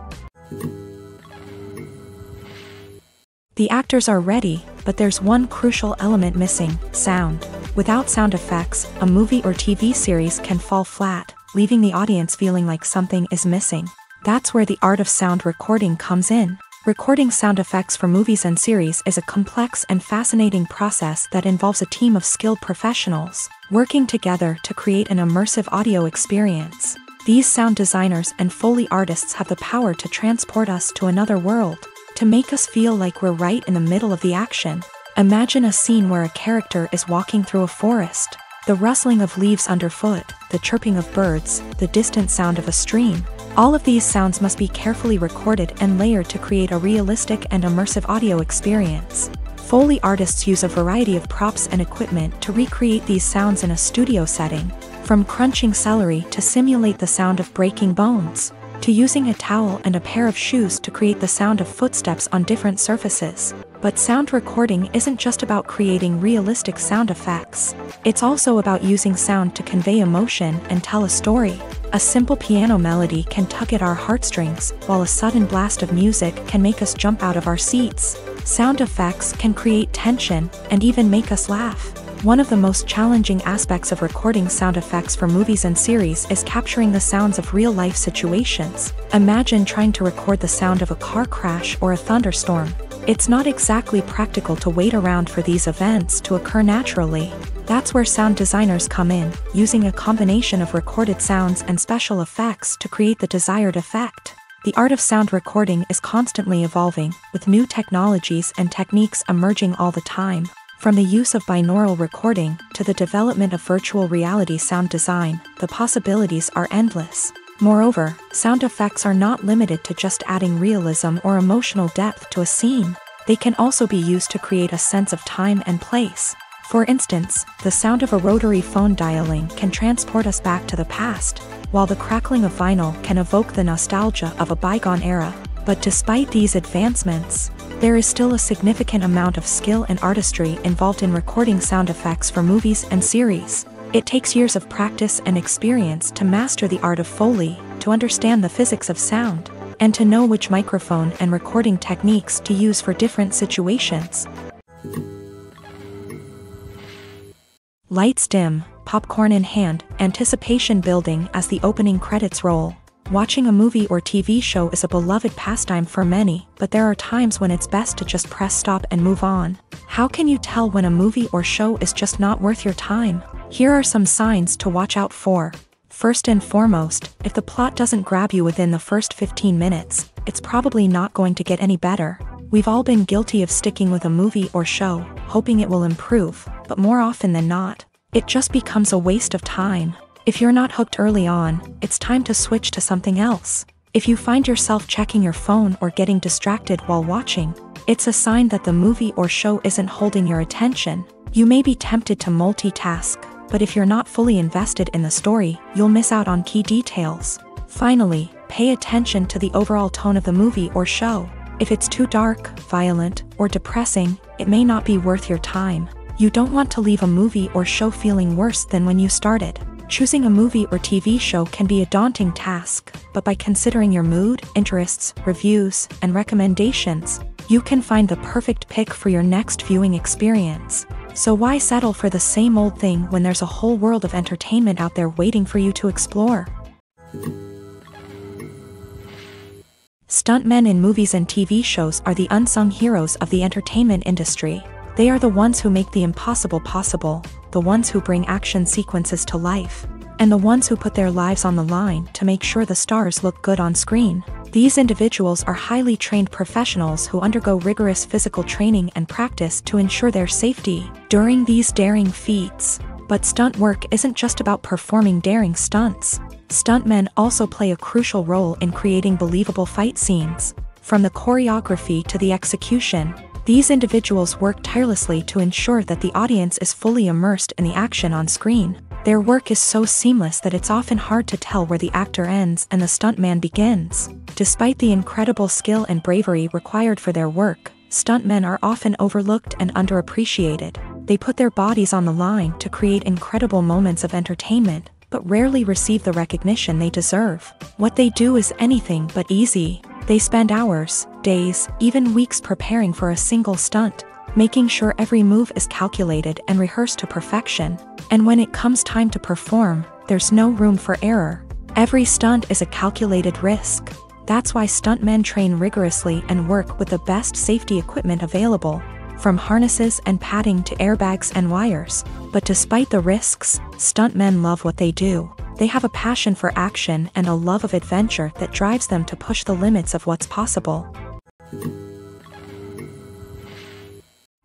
The actors are ready, but there's one crucial element missing: sound. Without sound effects, a movie or TV series can fall flat, leaving the audience feeling like something is missing. That's where the art of sound recording comes in. Recording sound effects for movies and series is a complex and fascinating process that involves a team of skilled professionals working together to create an immersive audio experience. These sound designers and Foley artists have the power to transport us to another world, to make us feel like we're right in the middle of the action. Imagine a scene where a character is walking through a forest. The rustling of leaves underfoot, the chirping of birds, the distant sound of a stream. All of these sounds must be carefully recorded and layered to create a realistic and immersive audio experience. Foley artists use a variety of props and equipment to recreate these sounds in a studio setting, from crunching celery to simulate the sound of breaking bones, to using a towel and a pair of shoes to create the sound of footsteps on different surfaces. But sound recording isn't just about creating realistic sound effects. It's also about using sound to convey emotion and tell a story. A simple piano melody can tug at our heartstrings, while a sudden blast of music can make us jump out of our seats. Sound effects can create tension and even make us laugh. One of the most challenging aspects of recording sound effects for movies and series is capturing the sounds of real-life situations. Imagine trying to record the sound of a car crash or a thunderstorm. It's not exactly practical to wait around for these events to occur naturally. That's where sound designers come in, using a combination of recorded sounds and special effects to create the desired effect. The art of sound recording is constantly evolving, with new technologies and techniques emerging all the time. From the use of binaural recording to the development of virtual reality sound design, the possibilities are endless. Moreover, sound effects are not limited to just adding realism or emotional depth to a scene. They can also be used to create a sense of time and place. For instance, the sound of a rotary phone dialing can transport us back to the past, while the crackling of vinyl can evoke the nostalgia of a bygone era. But despite these advancements, there is still a significant amount of skill and artistry involved in recording sound effects for movies and series. It takes years of practice and experience to master the art of Foley, to understand the physics of sound, and to know which microphone and recording techniques to use for different situations. Lights dim, popcorn in hand, anticipation building as the opening credits roll. Watching a movie or TV show is a beloved pastime for many, but there are times when it's best to just press stop and move on. How can you tell when a movie or show is just not worth your time? Here are some signs to watch out for. First and foremost, if the plot doesn't grab you within the first 15 minutes, it's probably not going to get any better. We've all been guilty of sticking with a movie or show, hoping it will improve, but more often than not, it just becomes a waste of time. If you're not hooked early on, it's time to switch to something else. If you find yourself checking your phone or getting distracted while watching, it's a sign that the movie or show isn't holding your attention. You may be tempted to multitask, but if you're not fully invested in the story, you'll miss out on key details. Finally, pay attention to the overall tone of the movie or show. If it's too dark, violent, or depressing, it may not be worth your time. You don't want to leave a movie or show feeling worse than when you started. Choosing a movie or TV show can be a daunting task, but by considering your mood, interests, reviews, and recommendations, you can find the perfect pick for your next viewing experience. So why settle for the same old thing when there's a whole world of entertainment out there waiting for you to explore? Stuntmen in movies and TV shows are the unsung heroes of the entertainment industry. They are the ones who make the impossible possible, the ones who bring action sequences to life, and the ones who put their lives on the line to make sure the stars look good on screen. These individuals are highly trained professionals who undergo rigorous physical training and practice to ensure their safety during these daring feats. But stunt work isn't just about performing daring stunts. Stuntmen also play a crucial role in creating believable fight scenes. From the choreography to the execution, these individuals work tirelessly to ensure that the audience is fully immersed in the action on screen. Their work is so seamless that it's often hard to tell where the actor ends and the stuntman begins. Despite the incredible skill and bravery required for their work, stuntmen are often overlooked and underappreciated. They put their bodies on the line to create incredible moments of entertainment, but rarely receive the recognition they deserve. What they do is anything but easy. They spend hours, days, even weeks preparing for a single stunt, making sure every move is calculated and rehearsed to perfection. And when it comes time to perform, there's no room for error. Every stunt is a calculated risk. That's why stuntmen train rigorously and work with the best safety equipment available, from harnesses and padding to airbags and wires. But despite the risks, stuntmen love what they do. They have a passion for action and a love of adventure that drives them to push the limits of what's possible.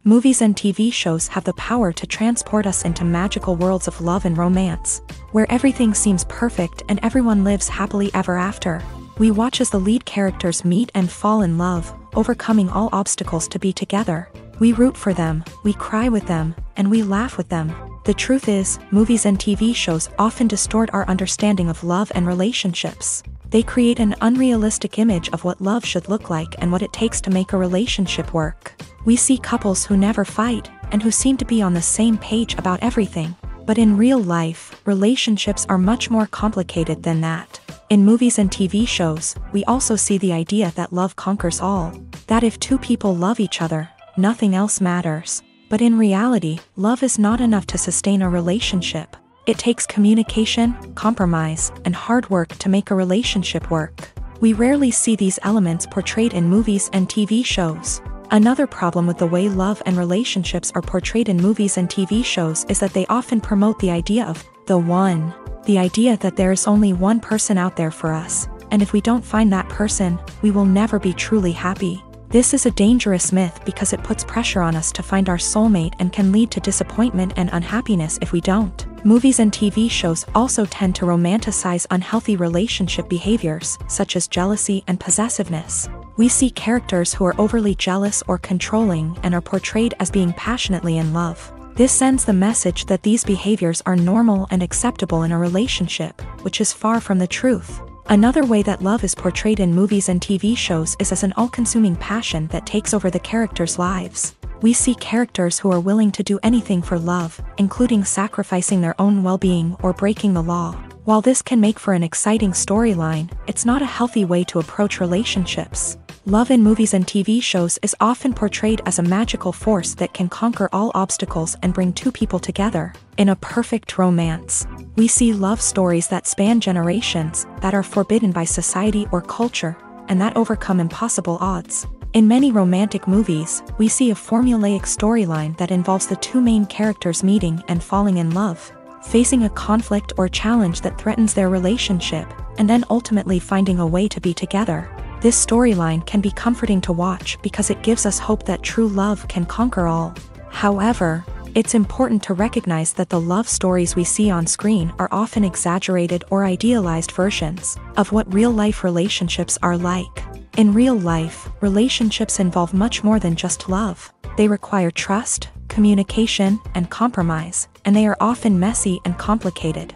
Movies and TV shows have the power to transport us into magical worlds of love and romance, where everything seems perfect and everyone lives happily ever after. We watch as the lead characters meet and fall in love, overcoming all obstacles to be together. We root for them, we cry with them, and we laugh with them. The truth is, movies and TV shows often distort our understanding of love and relationships. They create an unrealistic image of what love should look like and what it takes to make a relationship work. We see couples who never fight, and who seem to be on the same page about everything. But in real life, relationships are much more complicated than that. In movies and TV shows, we also see the idea that love conquers all. That if two people love each other, nothing else matters. But in reality, love is not enough to sustain a relationship. It takes communication, compromise, and hard work to make a relationship work. We rarely see these elements portrayed in movies and TV shows. Another problem with the way love and relationships are portrayed in movies and TV shows is that they often promote the idea of the one. The idea that there is only one person out there for us, and if we don't find that person, we will never be truly happy. This is a dangerous myth because it puts pressure on us to find our soulmate and can lead to disappointment and unhappiness if we don't. Movies and TV shows also tend to romanticize unhealthy relationship behaviors, such as jealousy and possessiveness. We see characters who are overly jealous or controlling and are portrayed as being passionately in love. This sends the message that these behaviors are normal and acceptable in a relationship, which is far from the truth. Another way that love is portrayed in movies and TV shows is as an all-consuming passion that takes over the characters' lives. We see characters who are willing to do anything for love, including sacrificing their own well-being or breaking the law. While this can make for an exciting storyline, it's not a healthy way to approach relationships. Love in movies and TV shows is often portrayed as a magical force that can conquer all obstacles and bring two people together. In a perfect romance, we see love stories that span generations, that are forbidden by society or culture, and that overcome impossible odds. In many romantic movies, we see a formulaic storyline that involves the two main characters meeting and falling in love, facing a conflict or challenge that threatens their relationship, and then ultimately finding a way to be together. This storyline can be comforting to watch because it gives us hope that true love can conquer all. However, it's important to recognize that the love stories we see on screen are often exaggerated or idealized versions of what real-life relationships are like. In real life, relationships involve much more than just love. They require trust, communication, and compromise, and they are often messy and complicated.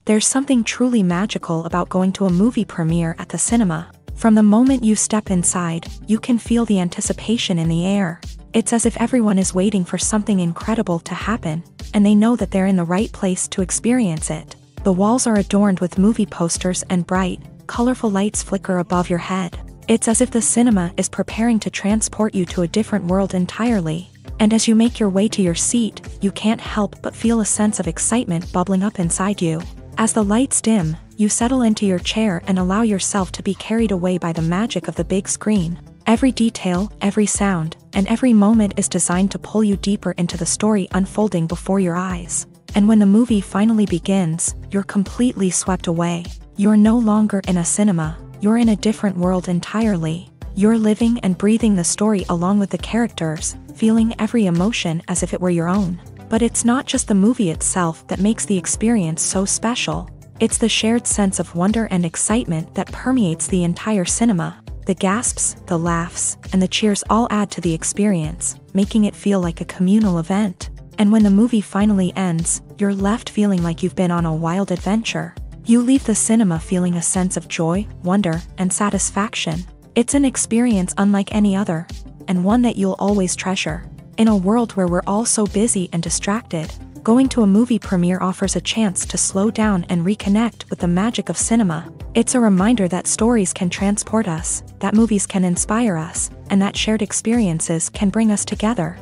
There's something truly magical about going to a movie premiere at the cinema. From the moment you step inside, you can feel the anticipation in the air. It's as if everyone is waiting for something incredible to happen, and they know that they're in the right place to experience it. The walls are adorned with movie posters and bright, colorful lights flicker above your head. It's as if the cinema is preparing to transport you to a different world entirely. And as you make your way to your seat, you can't help but feel a sense of excitement bubbling up inside you. As the lights dim, you settle into your chair and allow yourself to be carried away by the magic of the big screen. Every detail, every sound, and every moment is designed to pull you deeper into the story unfolding before your eyes. And when the movie finally begins, you're completely swept away. You're no longer in a cinema, you're in a different world entirely. You're living and breathing the story along with the characters, feeling every emotion as if it were your own. But it's not just the movie itself that makes the experience so special. It's the shared sense of wonder and excitement that permeates the entire cinema. The gasps, the laughs, and the cheers all add to the experience, making it feel like a communal event. And when the movie finally ends, you're left feeling like you've been on a wild adventure. You leave the cinema feeling a sense of joy, wonder, and satisfaction. It's an experience unlike any other, and one that you'll always treasure. In a world where we're all so busy and distracted, going to a movie premiere offers a chance to slow down and reconnect with the magic of cinema. It's a reminder that stories can transport us, that movies can inspire us, and that shared experiences can bring us together.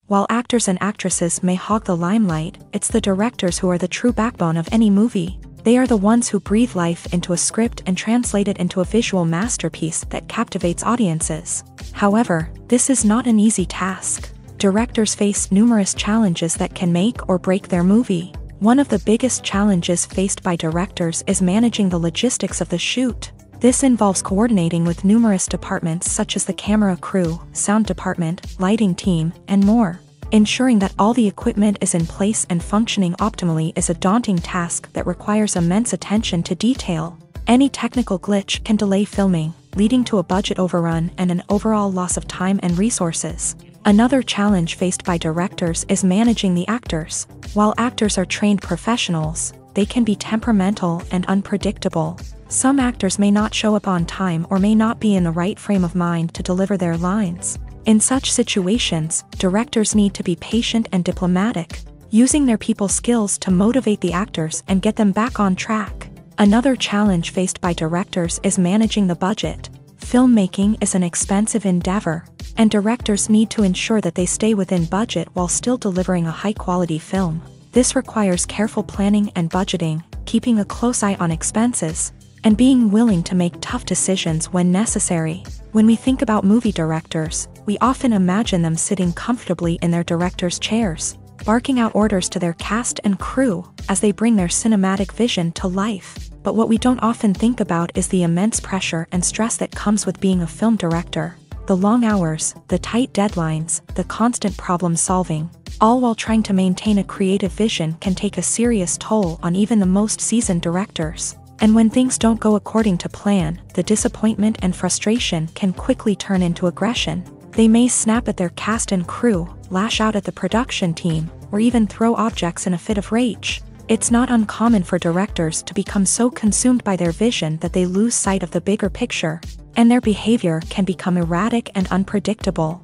While actors and actresses may hog the limelight, it's the directors who are the true backbone of any movie. They are the ones who breathe life into a script and translate it into a visual masterpiece that captivates audiences. However, this is not an easy task. Directors face numerous challenges that can make or break their movie. One of the biggest challenges faced by directors is managing the logistics of the shoot. This involves coordinating with numerous departments such as the camera crew, sound department, lighting team, and more. Ensuring that all the equipment is in place and functioning optimally is a daunting task that requires immense attention to detail. Any technical glitch can delay filming, leading to a budget overrun and an overall loss of time and resources. Another challenge faced by directors is managing the actors. While actors are trained professionals, they can be temperamental and unpredictable. Some actors may not show up on time or may not be in the right frame of mind to deliver their lines. In such situations, directors need to be patient and diplomatic, using their people skills to motivate the actors and get them back on track. Another challenge faced by directors is managing the budget. Filmmaking is an expensive endeavor, and directors need to ensure that they stay within budget while still delivering a high-quality film. This requires careful planning and budgeting, keeping a close eye on expenses, and being willing to make tough decisions when necessary. When we think about movie directors, we often imagine them sitting comfortably in their director's chairs, barking out orders to their cast and crew as they bring their cinematic vision to life. But what we don't often think about is the immense pressure and stress that comes with being a film director. The long hours, the tight deadlines, the constant problem solving, all while trying to maintain a creative vision can take a serious toll on even the most seasoned directors. And when things don't go according to plan, the disappointment and frustration can quickly turn into aggression. They may snap at their cast and crew, lash out at the production team, or even throw objects in a fit of rage. It's not uncommon for directors to become so consumed by their vision that they lose sight of the bigger picture, and their behavior can become erratic and unpredictable.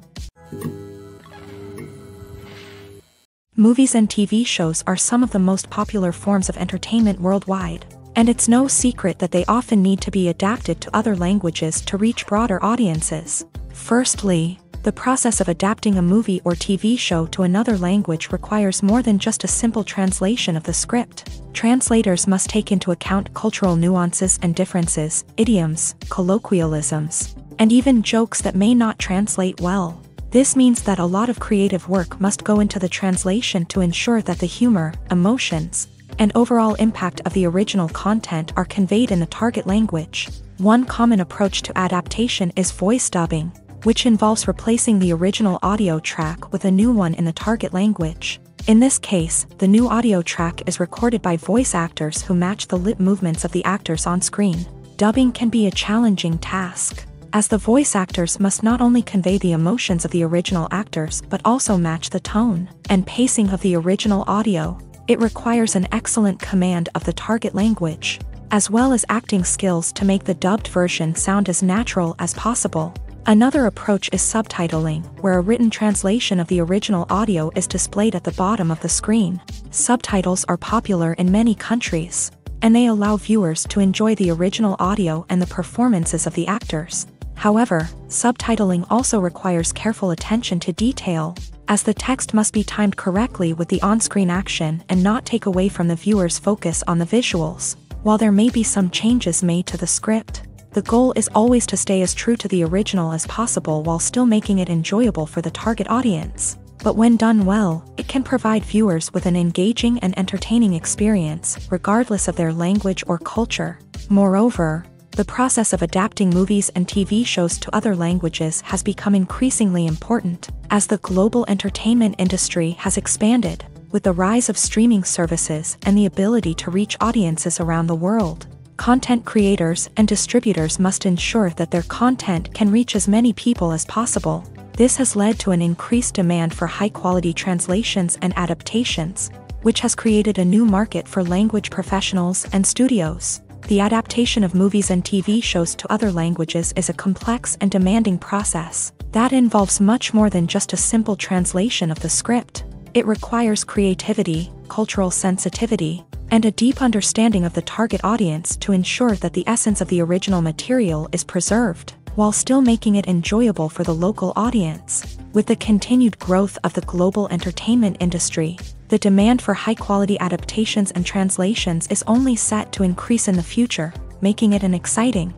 Movies and TV shows are some of the most popular forms of entertainment worldwide, and it's no secret that they often need to be adapted to other languages to reach broader audiences. Firstly, the process of adapting a movie or TV show to another language requires more than just a simple translation of the script. Translators must take into account cultural nuances and differences, idioms, colloquialisms, and even jokes that may not translate well. This means that a lot of creative work must go into the translation to ensure that the humor, emotions, and overall impact of the original content are conveyed in the target language. One common approach to adaptation is voice dubbing, which involves replacing the original audio track with a new one in the target language. In this case, the new audio track is recorded by voice actors who match the lip movements of the actors on screen. Dubbing can be a challenging task, as the voice actors must not only convey the emotions of the original actors but also match the tone and pacing of the original audio. It requires an excellent command of the target language, as well as acting skills to make the dubbed version sound as natural as possible. Another approach is subtitling, where a written translation of the original audio is displayed at the bottom of the screen. Subtitles are popular in many countries, and they allow viewers to enjoy the original audio and the performances of the actors. However, subtitling also requires careful attention to detail, as the text must be timed correctly with the on-screen action and not take away from the viewer's focus on the visuals. While there may be some changes made to the script, the goal is always to stay as true to the original as possible while still making it enjoyable for the target audience. But when done well, it can provide viewers with an engaging and entertaining experience, regardless of their language or culture. Moreover, the process of adapting movies and TV shows to other languages has become increasingly important, as the global entertainment industry has expanded, with the rise of streaming services and the ability to reach audiences around the world. Content creators and distributors must ensure that their content can reach as many people as possible. This has led to an increased demand for high-quality translations and adaptations, which has created a new market for language professionals and studios. The adaptation of movies and TV shows to other languages is a complex and demanding process that involves much more than just a simple translation of the script. It requires creativity, cultural sensitivity, and a deep understanding of the target audience to ensure that the essence of the original material is preserved, while still making it enjoyable for the local audience. With the continued growth of the global entertainment industry, the demand for high-quality adaptations and translations is only set to increase in the future, making it an exciting.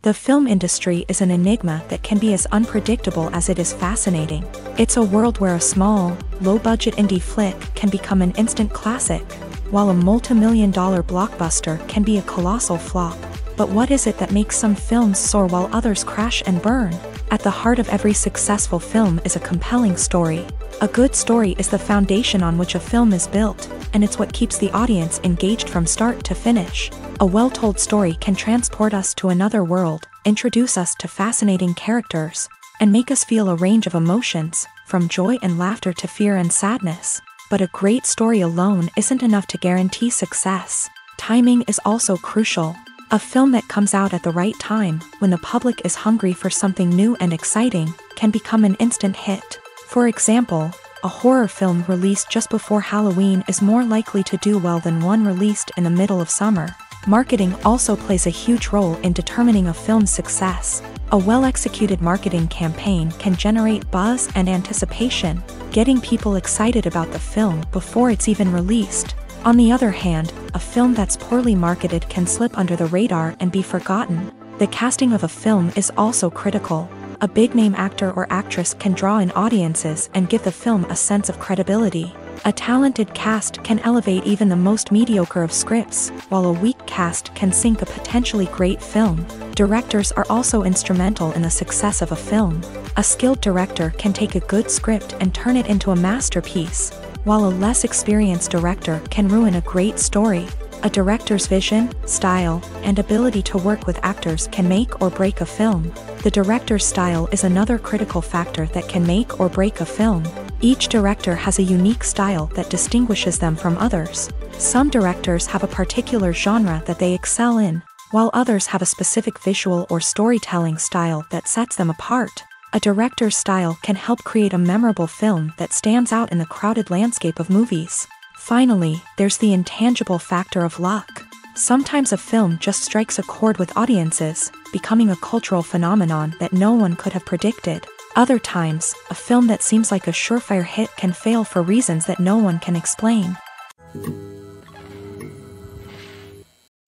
The film industry is an enigma that can be as unpredictable as it is fascinating. It's a world where a small, low-budget indie flick can become an instant classic, while a multi-million-dollar blockbuster can be a colossal flop. But what is it that makes some films soar while others crash and burn? At the heart of every successful film is a compelling story. A good story is the foundation on which a film is built, and it's what keeps the audience engaged from start to finish. A well-told story can transport us to another world, introduce us to fascinating characters, and make us feel a range of emotions, from joy and laughter to fear and sadness. But a great story alone isn't enough to guarantee success. Timing is also crucial. A film that comes out at the right time, when the public is hungry for something new and exciting, can become an instant hit. For example, a horror film released just before Halloween is more likely to do well than one released in the middle of summer. Marketing also plays a huge role in determining a film's success. A well-executed marketing campaign can generate buzz and anticipation, getting people excited about the film before it's even released. On the other hand, a film that's poorly marketed can slip under the radar and be forgotten. The casting of a film is also critical. A big-name actor or actress can draw in audiences and give the film a sense of credibility. A talented cast can elevate even the most mediocre of scripts, while a weak cast can sink a potentially great film. Directors are also instrumental in the success of a film. A skilled director can take a good script and turn it into a masterpiece, while a less experienced director can ruin a great story. A director's vision, style, and ability to work with actors can make or break a film. The director's style is another critical factor that can make or break a film. Each director has a unique style that distinguishes them from others. Some directors have a particular genre that they excel in, while others have a specific visual or storytelling style that sets them apart. A director's style can help create a memorable film that stands out in the crowded landscape of movies. Finally, there's the intangible factor of luck. Sometimes a film just strikes a chord with audiences, becoming a cultural phenomenon that no one could have predicted. Other times, a film that seems like a surefire hit can fail for reasons that no one can explain.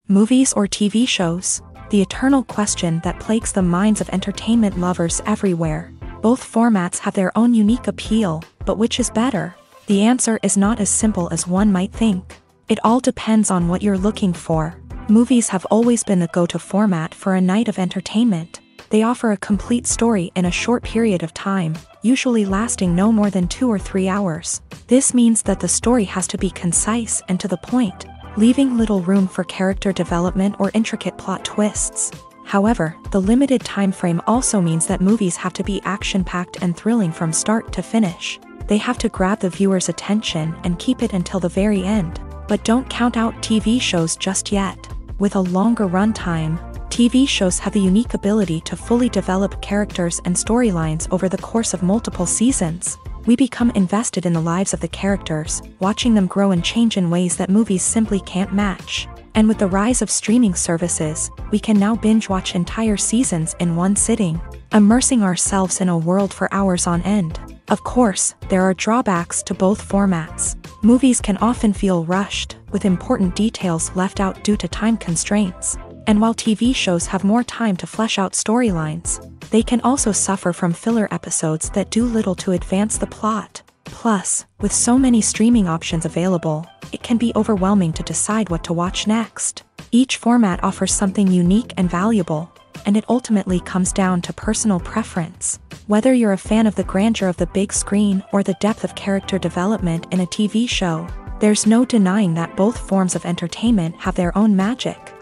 Movies or TV shows? The eternal question that plagues the minds of entertainment lovers everywhere. Both formats have their own unique appeal, but which is better? The answer is not as simple as one might think. It all depends on what you're looking for. Movies have always been the go-to format for a night of entertainment. They offer a complete story in a short period of time, usually lasting no more than 2 or 3 hours. This means that the story has to be concise and to the point, leaving little room for character development or intricate plot twists. However, the limited time frame also means that movies have to be action-packed and thrilling from start to finish. They have to grab the viewer's attention and keep it until the very end. But don't count out TV shows just yet. With a longer runtime, TV shows have the unique ability to fully develop characters and storylines over the course of multiple seasons. We become invested in the lives of the characters, watching them grow and change in ways that movies simply can't match. And with the rise of streaming services, we can now binge-watch entire seasons in one sitting, immersing ourselves in a world for hours on end. Of course, there are drawbacks to both formats. Movies can often feel rushed, with important details left out due to time constraints. And while TV shows have more time to flesh out storylines, they can also suffer from filler episodes that do little to advance the plot. Plus, with so many streaming options available, it can be overwhelming to decide what to watch next. Each format offers something unique and valuable, and it ultimately comes down to personal preference. Whether you're a fan of the grandeur of the big screen or the depth of character development in a TV show, there's no denying that both forms of entertainment have their own magic.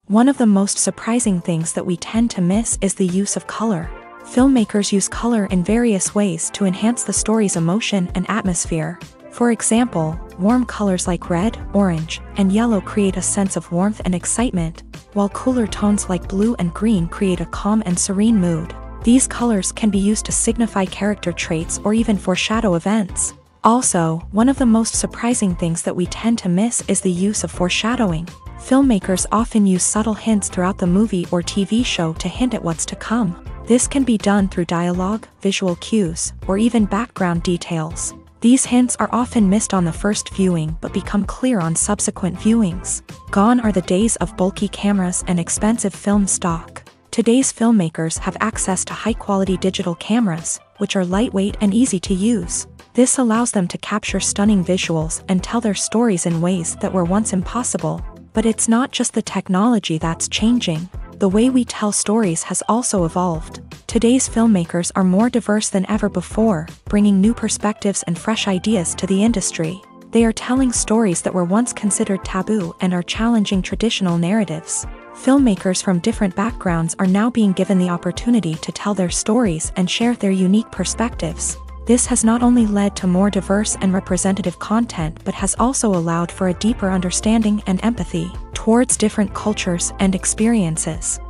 One of the most surprising things that we tend to miss is the use of color. Filmmakers use color in various ways to enhance the story's emotion and atmosphere. For example, warm colors like red, orange, and yellow create a sense of warmth and excitement, while cooler tones like blue and green create a calm and serene mood. These colors can be used to signify character traits or even foreshadow events. Also, one of the most surprising things that we tend to miss is the use of foreshadowing. Filmmakers often use subtle hints throughout the movie or TV show to hint at what's to come. This can be done through dialogue, visual cues, or even background details. These hints are often missed on the first viewing but become clear on subsequent viewings. Gone are the days of bulky cameras and expensive film stock. Today's filmmakers have access to high-quality digital cameras, which are lightweight and easy to use. This allows them to capture stunning visuals and tell their stories in ways that were once impossible. But it's not just the technology that's changing. The way we tell stories has also evolved. Today's filmmakers are more diverse than ever before, bringing new perspectives and fresh ideas to the industry. They are telling stories that were once considered taboo and are challenging traditional narratives. Filmmakers from different backgrounds are now being given the opportunity to tell their stories and share their unique perspectives. This has not only led to more diverse and representative content but has also allowed for a deeper understanding and empathy towards different cultures and experiences.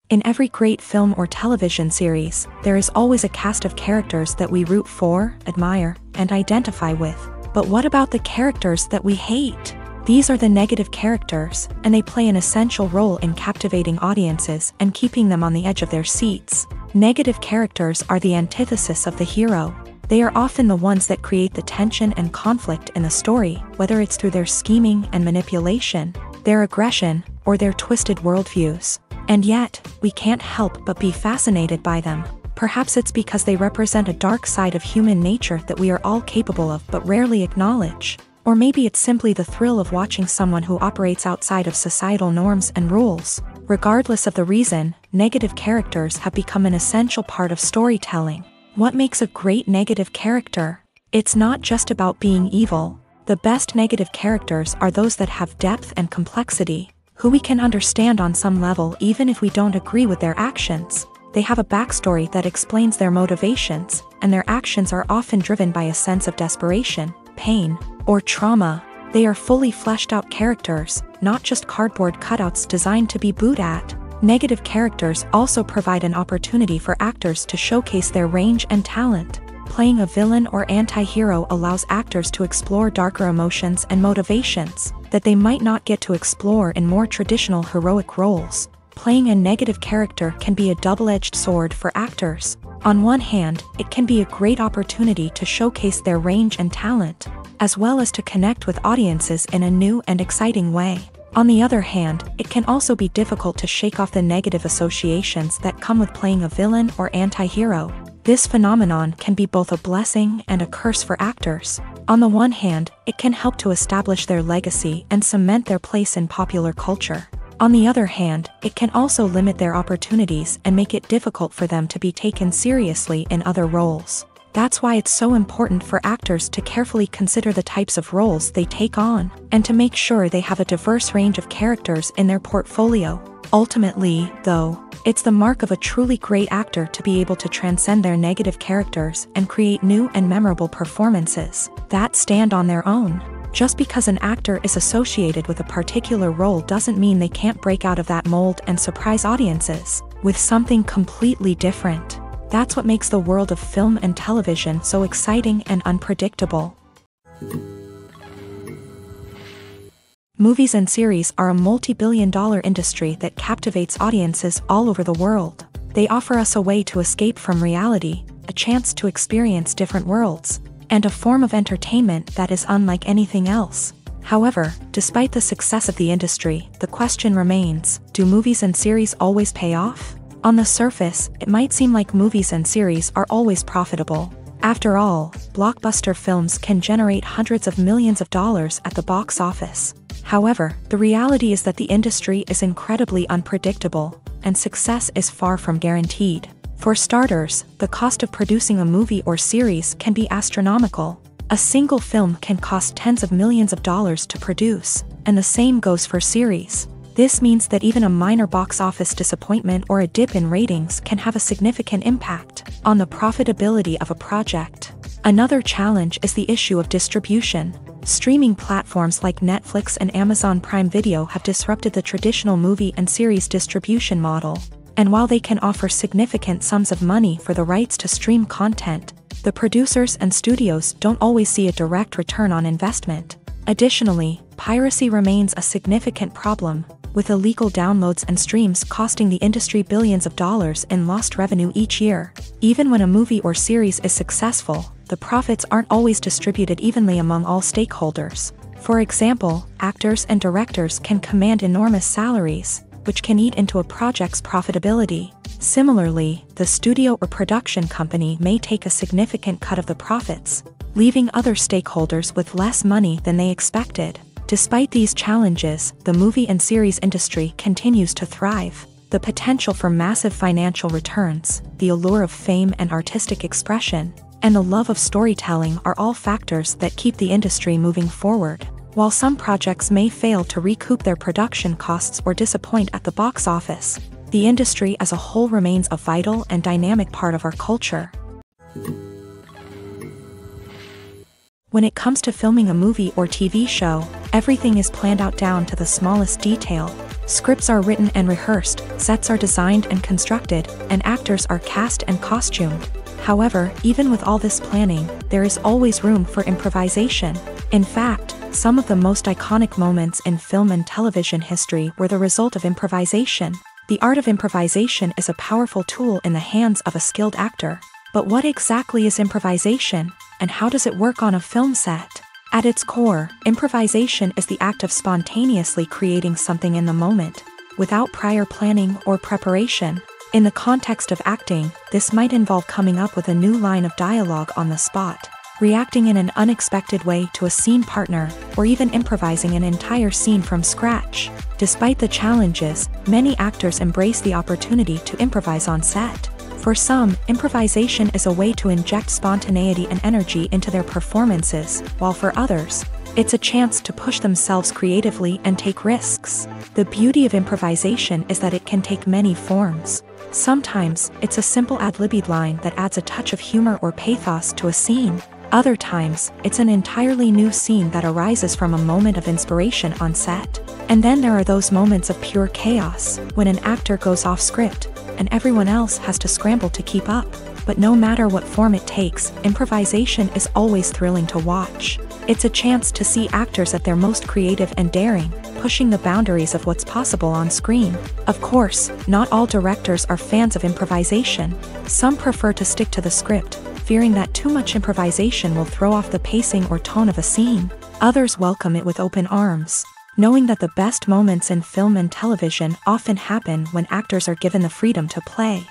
In every great film or television series, there is always a cast of characters that we root for, admire, and identify with. But what about the characters that we hate? These are the negative characters, and they play an essential role in captivating audiences and keeping them on the edge of their seats. Negative characters are the antithesis of the hero. They are often the ones that create the tension and conflict in the story, whether it's through their scheming and manipulation, their aggression, or their twisted worldviews. And yet, we can't help but be fascinated by them. Perhaps it's because they represent a dark side of human nature that we are all capable of but rarely acknowledge. Or maybe it's simply the thrill of watching someone who operates outside of societal norms and rules. Regardless of the reason, negative characters have become an essential part of storytelling. What makes a great negative character? It's not just about being evil. The best negative characters are those that have depth and complexity, who we can understand on some level even if we don't agree with their actions. They have a backstory that explains their motivations, and their actions are often driven by a sense of desperation, pain, or trauma. They are fully fleshed out characters, not just cardboard cutouts designed to be booed at. Negative characters also provide an opportunity for actors to showcase their range and talent. Playing a villain or anti-hero allows actors to explore darker emotions and motivations that they might not get to explore in more traditional heroic roles. Playing a negative character can be a double-edged sword for actors. On one hand, it can be a great opportunity to showcase their range and talent, as well as to connect with audiences in a new and exciting way. On the other hand, it can also be difficult to shake off the negative associations that come with playing a villain or anti-hero. This phenomenon can be both a blessing and a curse for actors. On the one hand, it can help to establish their legacy and cement their place in popular culture. On the other hand, it can also limit their opportunities and make it difficult for them to be taken seriously in other roles. That's why it's so important for actors to carefully consider the types of roles they take on, and to make sure they have a diverse range of characters in their portfolio. Ultimately, though, it's the mark of a truly great actor to be able to transcend their negative characters and create new and memorable performances that stand on their own. Just because an actor is associated with a particular role doesn't mean they can't break out of that mold and surprise audiences with something completely different. That's what makes the world of film and television so exciting and unpredictable. Movies and series are a multi-billion-dollar industry that captivates audiences all over the world. They offer us a way to escape from reality, a chance to experience different worlds, and a form of entertainment that is unlike anything else. However, despite the success of the industry, the question remains, do movies and series always pay off? On the surface, it might seem like movies and series are always profitable. After all, blockbuster films can generate hundreds of millions of dollars at the box office. However, the reality is that the industry is incredibly unpredictable, and success is far from guaranteed. For starters, the cost of producing a movie or series can be astronomical. A single film can cost tens of millions of dollars to produce, and the same goes for series. This means that even a minor box office disappointment or a dip in ratings can have a significant impact on the profitability of a project. Another challenge is the issue of distribution. Streaming platforms like Netflix and Amazon Prime Video have disrupted the traditional movie and series distribution model. And while they can offer significant sums of money for the rights to stream content, the producers and studios don't always see a direct return on investment. Additionally, piracy remains a significant problem, with illegal downloads and streams costing the industry billions of dollars in lost revenue each year. Even when a movie or series is successful, the profits aren't always distributed evenly among all stakeholders. For example, actors and directors can command enormous salaries, which can eat into a project's profitability. Similarly, the studio or production company may take a significant cut of the profits, leaving other stakeholders with less money than they expected. Despite these challenges, the movie and series industry continues to thrive. The potential for massive financial returns, the allure of fame and artistic expression, and the love of storytelling are all factors that keep the industry moving forward. While some projects may fail to recoup their production costs or disappoint at the box office, the industry as a whole remains a vital and dynamic part of our culture. When it comes to filming a movie or TV show, everything is planned out down to the smallest detail. Scripts are written and rehearsed, sets are designed and constructed, and actors are cast and costumed. However, even with all this planning, there is always room for improvisation. In fact, some of the most iconic moments in film and television history were the result of improvisation. The art of improvisation is a powerful tool in the hands of a skilled actor. But what exactly is improvisation, and how does it work on a film set? At its core, improvisation is the act of spontaneously creating something in the moment, without prior planning or preparation. In the context of acting, this might involve coming up with a new line of dialogue on the spot, reacting in an unexpected way to a scene partner, or even improvising an entire scene from scratch. Despite the challenges, many actors embrace the opportunity to improvise on set. For some, improvisation is a way to inject spontaneity and energy into their performances, while for others, it's a chance to push themselves creatively and take risks. The beauty of improvisation is that it can take many forms. Sometimes, it's a simple ad-libbed line that adds a touch of humor or pathos to a scene. Other times, it's an entirely new scene that arises from a moment of inspiration on set. And then there are those moments of pure chaos, when an actor goes off script, and everyone else has to scramble to keep up. But no matter what form it takes, improvisation is always thrilling to watch. It's a chance to see actors at their most creative and daring, pushing the boundaries of what's possible on screen. Of course, not all directors are fans of improvisation. Some prefer to stick to the script, fearing that too much improvisation will throw off the pacing or tone of a scene. Others welcome it with open arms, knowing that the best moments in film and television often happen when actors are given the freedom to play.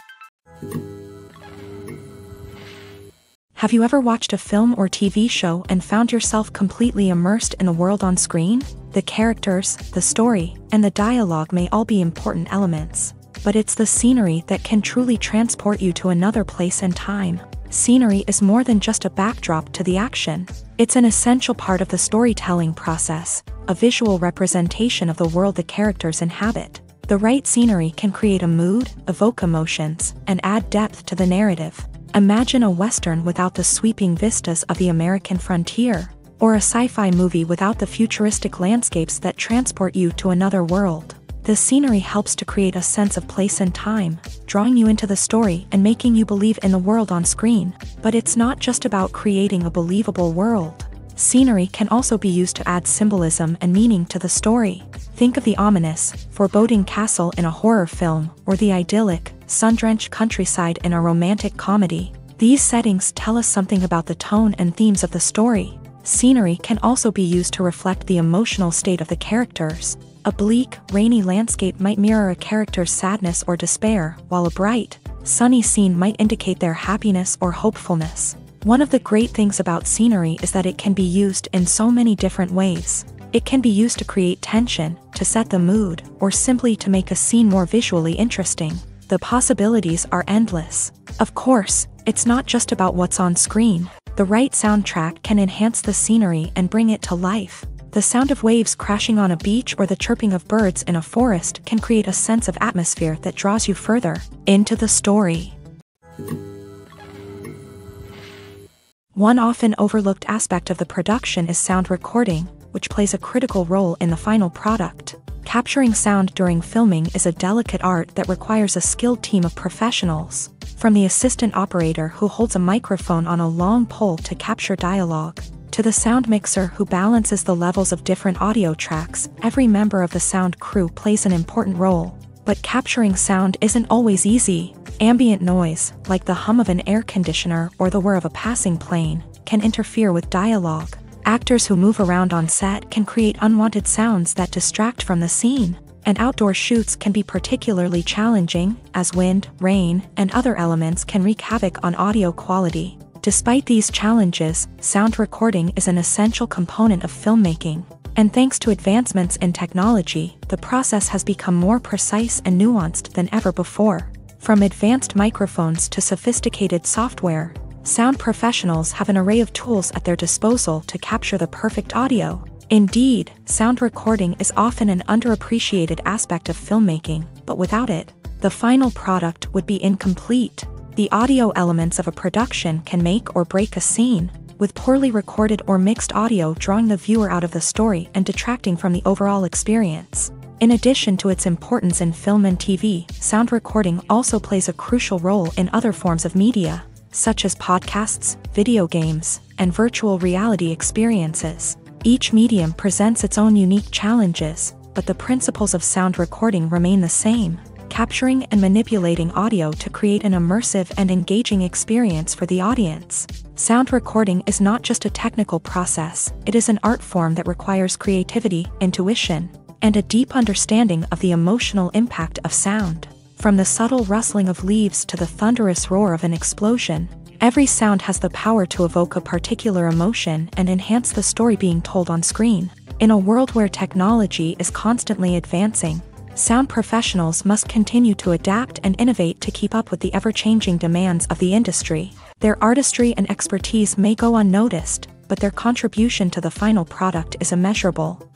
Have you ever watched a film or TV show and found yourself completely immersed in the world on screen? The characters, the story, and the dialogue may all be important elements, but it's the scenery that can truly transport you to another place and time. Scenery is more than just a backdrop to the action. It's an essential part of the storytelling process, a visual representation of the world the characters inhabit. The right scenery can create a mood, evoke emotions, and add depth to the narrative. Imagine a Western without the sweeping vistas of the American frontier, or a sci-fi movie without the futuristic landscapes that transport you to another world. The scenery helps to create a sense of place and time, drawing you into the story and making you believe in the world on screen. But it's not just about creating a believable world. Scenery can also be used to add symbolism and meaning to the story. Think of the ominous, foreboding castle in a horror film, or the idyllic, sun-drenched countryside in a romantic comedy. These settings tell us something about the tone and themes of the story. Scenery can also be used to reflect the emotional state of the characters. A bleak, rainy landscape might mirror a character's sadness or despair, while a bright, sunny scene might indicate their happiness or hopefulness. One of the great things about scenery is that it can be used in so many different ways. It can be used to create tension, to set the mood, or simply to make a scene more visually interesting. The possibilities are endless. Of course, it's not just about what's on screen. The right soundtrack can enhance the scenery and bring it to life. The sound of waves crashing on a beach or the chirping of birds in a forest can create a sense of atmosphere that draws you further into the story. One often overlooked aspect of the production is sound recording, which plays a critical role in the final product. Capturing sound during filming is a delicate art that requires a skilled team of professionals. From the assistant operator who holds a microphone on a long pole to capture dialogue, to the sound mixer who balances the levels of different audio tracks, every member of the sound crew plays an important role. But capturing sound isn't always easy. Ambient noise, like the hum of an air conditioner or the whir of a passing plane, can interfere with dialogue. Actors who move around on set can create unwanted sounds that distract from the scene, and outdoor shoots can be particularly challenging, as wind, rain, and other elements can wreak havoc on audio quality. Despite these challenges, sound recording is an essential component of filmmaking, and thanks to advancements in technology, the process has become more precise and nuanced than ever before. From advanced microphones to sophisticated software, sound professionals have an array of tools at their disposal to capture the perfect audio. Indeed, sound recording is often an underappreciated aspect of filmmaking, but without it, the final product would be incomplete. The audio elements of a production can make or break a scene, with poorly recorded or mixed audio drawing the viewer out of the story and detracting from the overall experience. In addition to its importance in film and TV, sound recording also plays a crucial role in other forms of media, such as podcasts, video games, and virtual reality experiences. Each medium presents its own unique challenges, but the principles of sound recording remain the same: capturing and manipulating audio to create an immersive and engaging experience for the audience. Sound recording is not just a technical process, it is an art form that requires creativity, intuition, and a deep understanding of the emotional impact of sound. From the subtle rustling of leaves to the thunderous roar of an explosion, every sound has the power to evoke a particular emotion and enhance the story being told on screen. In a world where technology is constantly advancing, Sound professionals must continue to adapt and innovate to keep up with the ever-changing demands of the industry. Their artistry and expertise may go unnoticed, but their contribution to the final product is immeasurable.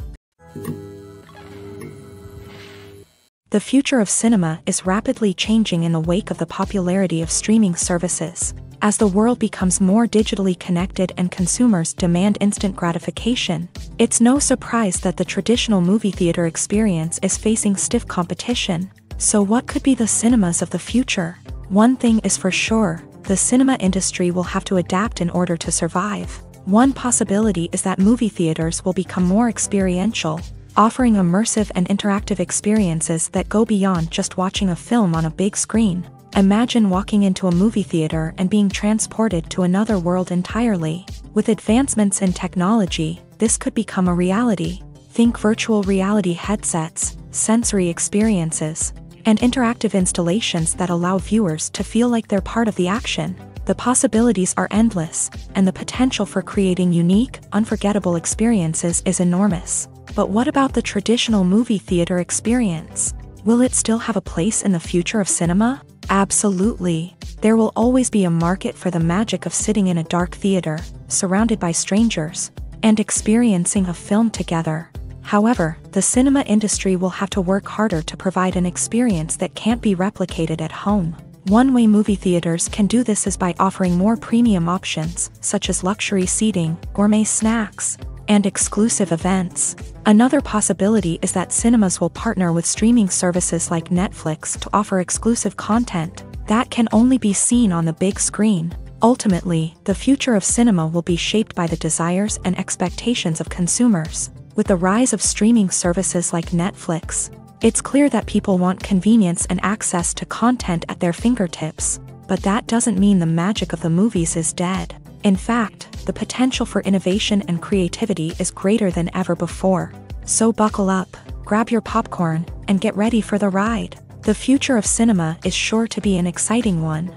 The future of cinema is rapidly changing in the wake of the popularity of streaming services. As the world becomes more digitally connected and consumers demand instant gratification, it's no surprise that the traditional movie theater experience is facing stiff competition. So what could be the cinemas of the future? One thing is for sure, the cinema industry will have to adapt in order to survive. One possibility is that movie theaters will become more experiential, offering immersive and interactive experiences that go beyond just watching a film on a big screen. Imagine walking into a movie theater and being transported to another world entirely. With advancements in technology, this could become a reality. Think virtual reality headsets, sensory experiences, and interactive installations that allow viewers to feel like they're part of the action. The possibilities are endless, and the potential for creating unique, unforgettable experiences is enormous. But what about the traditional movie theater experience? Will it still have a place in the future of cinema? Absolutely. There will always be a market for the magic of sitting in a dark theater, surrounded by strangers, and experiencing a film together. However, the cinema industry will have to work harder to provide an experience that can't be replicated at home. One way movie theaters can do this is by offering more premium options, such as luxury seating, gourmet snacks, and exclusive events. Another possibility is that cinemas will partner with streaming services like Netflix to offer exclusive content that can only be seen on the big screen. Ultimately, the future of cinema will be shaped by the desires and expectations of consumers. With the rise of streaming services like Netflix, it's clear that people want convenience and access to content at their fingertips. But that doesn't mean the magic of the movies is dead. In fact, the potential for innovation and creativity is greater than ever before. So buckle up, grab your popcorn, and get ready for the ride. The future of cinema is sure to be an exciting one.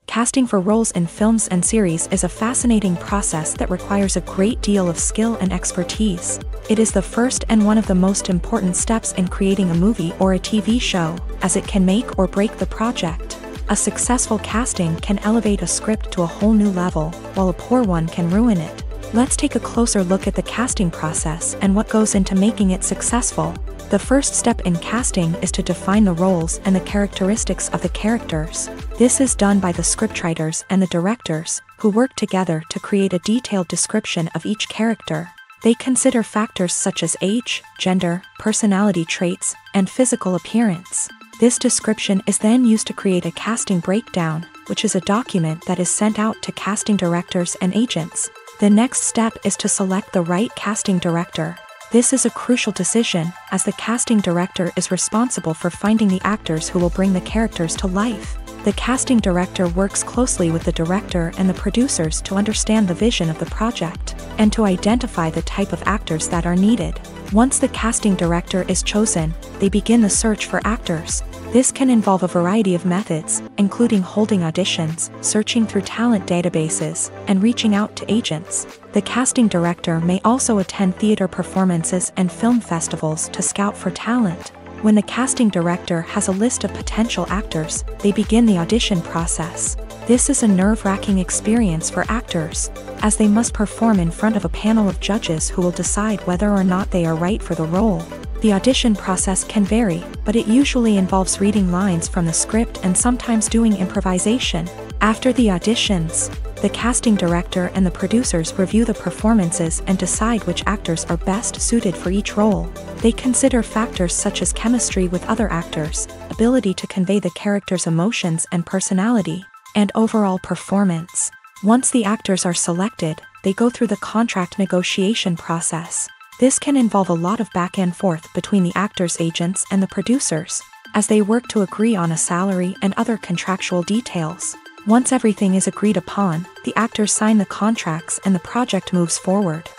Casting for roles in films and series is a fascinating process that requires a great deal of skill and expertise. It is the first and one of the most important steps in creating a movie or a TV show, as it can make or break the project. A successful casting can elevate a script to a whole new level, while a poor one can ruin it. Let's take a closer look at the casting process and what goes into making it successful. The first step in casting is to define the roles and the characteristics of the characters. This is done by the scriptwriters and the directors, who work together to create a detailed description of each character. They consider factors such as age, gender, personality traits, and physical appearance. This description is then used to create a casting breakdown, which is a document that is sent out to casting directors and agents. The next step is to select the right casting director. This is a crucial decision, as the casting director is responsible for finding the actors who will bring the characters to life. The casting director works closely with the director and the producers to understand the vision of the project, and to identify the type of actors that are needed. Once the casting director is chosen, they begin the search for actors. This can involve a variety of methods, including holding auditions, searching through talent databases, and reaching out to agents. The casting director may also attend theater performances and film festivals to scout for talent. When the casting director has a list of potential actors, they begin the audition process. This is a nerve-wracking experience for actors, as they must perform in front of a panel of judges who will decide whether or not they are right for the role. The audition process can vary, but it usually involves reading lines from the script and sometimes doing improvisation. After the auditions, the casting director and the producers review the performances and decide which actors are best suited for each role. They consider factors such as chemistry with other actors, ability to convey the character's emotions and personality, and overall performance. Once the actors are selected, they go through the contract negotiation process. This can involve a lot of back and forth between the actors' agents and the producers, as they work to agree on a salary and other contractual details. Once everything is agreed upon, the actors sign the contracts and the project moves forward.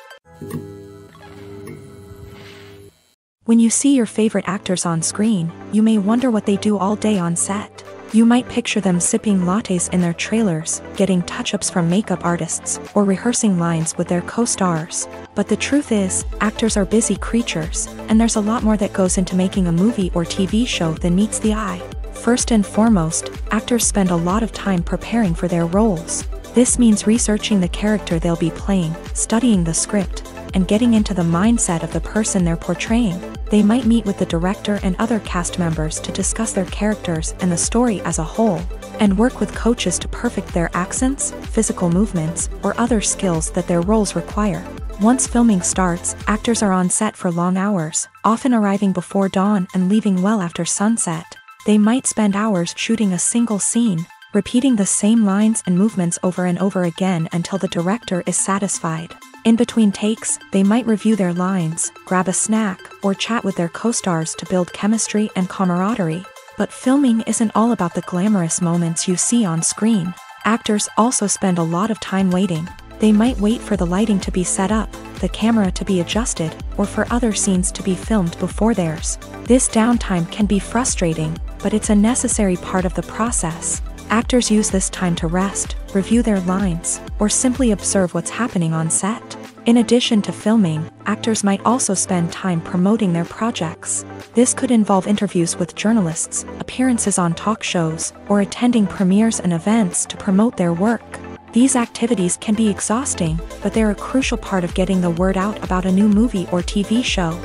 When you see your favorite actors on screen, you may wonder what they do all day on set. You might picture them sipping lattes in their trailers, getting touch-ups from makeup artists, or rehearsing lines with their co-stars. But the truth is, actors are busy creatures, and there's a lot more that goes into making a movie or TV show than meets the eye. First and foremost, actors spend a lot of time preparing for their roles. This means researching the character they'll be playing, studying the script, and getting into the mindset of the person they're portraying. They might meet with the director and other cast members to discuss their characters and the story as a whole, and work with coaches to perfect their accents, physical movements, or other skills that their roles require. Once filming starts, actors are on set for long hours, often arriving before dawn and leaving well after sunset. They might spend hours shooting a single scene, repeating the same lines and movements over and over again until the director is satisfied. In between takes, they might review their lines, grab a snack, or chat with their co-stars to build chemistry and camaraderie. But filming isn't all about the glamorous moments you see on screen. Actors also spend a lot of time waiting. They might wait for the lighting to be set up, the camera to be adjusted, or for other scenes to be filmed before theirs. This downtime can be frustrating, but it's a necessary part of the process. Actors use this time to rest, review their lines, or simply observe what's happening on set. In addition to filming, actors might also spend time promoting their projects. This could involve interviews with journalists, appearances on talk shows, or attending premieres and events to promote their work. These activities can be exhausting, but they're a crucial part of getting the word out about a new movie or TV show.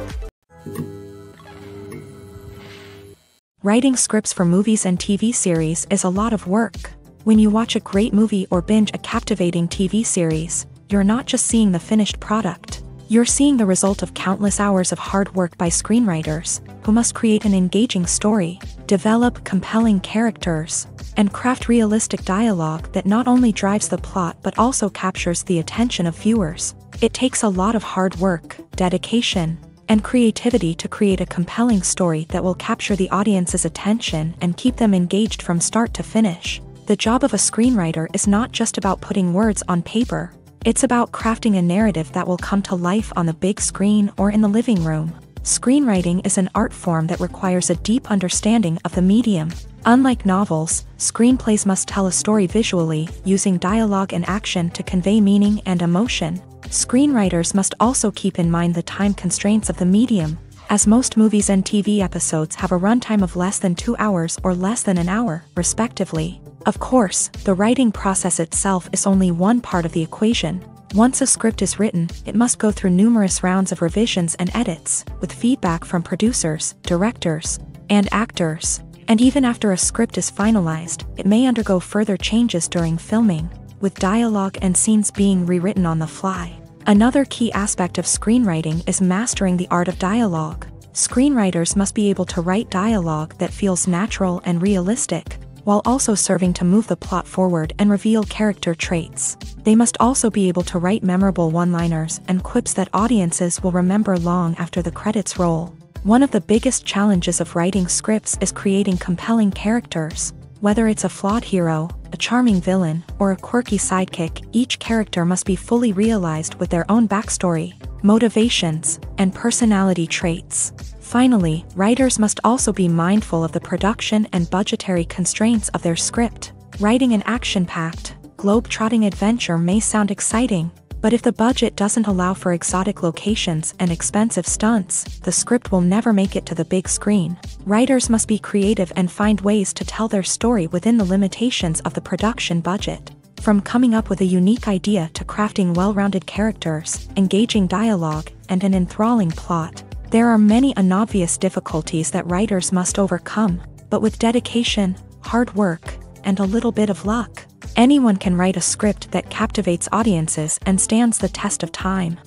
Writing scripts for movies and TV series is a lot of work. When you watch a great movie or binge a captivating TV series, you're not just seeing the finished product. You're seeing the result of countless hours of hard work by screenwriters, who must create an engaging story, develop compelling characters, and craft realistic dialogue that not only drives the plot but also captures the attention of viewers. It takes a lot of hard work, dedication, and creativity to create a compelling story that will capture the audience's attention and keep them engaged from start to finish. The job of a screenwriter is not just about putting words on paper. It's about crafting a narrative that will come to life on the big screen or in the living room. Screenwriting is an art form that requires a deep understanding of the medium. Unlike novels, screenplays must tell a story visually, using dialogue and action to convey meaning and emotion. Screenwriters must also keep in mind the time constraints of the medium, as most movies and TV episodes have a runtime of less than 2 hours or less than an hour, respectively. Of course, the writing process itself is only one part of the equation. Once a script is written, it must go through numerous rounds of revisions and edits, with feedback from producers, directors, and actors. And even after a script is finalized, it may undergo further changes during filming, with dialogue and scenes being rewritten on the fly. Another key aspect of screenwriting is mastering the art of dialogue. Screenwriters must be able to write dialogue that feels natural and realistic, while also serving to move the plot forward and reveal character traits. They must also be able to write memorable one-liners and quips that audiences will remember long after the credits roll. One of the biggest challenges of writing scripts is creating compelling characters. Whether it's a flawed hero, a charming villain, or a quirky sidekick, each character must be fully realized with their own backstory, motivations, and personality traits. Finally, writers must also be mindful of the production and budgetary constraints of their script. Writing an action-packed, globe-trotting adventure may sound exciting, but if the budget doesn't allow for exotic locations and expensive stunts, the script will never make it to the big screen. Writers must be creative and find ways to tell their story within the limitations of the production budget. From coming up with a unique idea to crafting well-rounded characters, engaging dialogue, and an enthralling plot, there are many unobvious difficulties that writers must overcome, but with dedication, hard work, and a little bit of luck, anyone can write a script that captivates audiences and stands the test of time.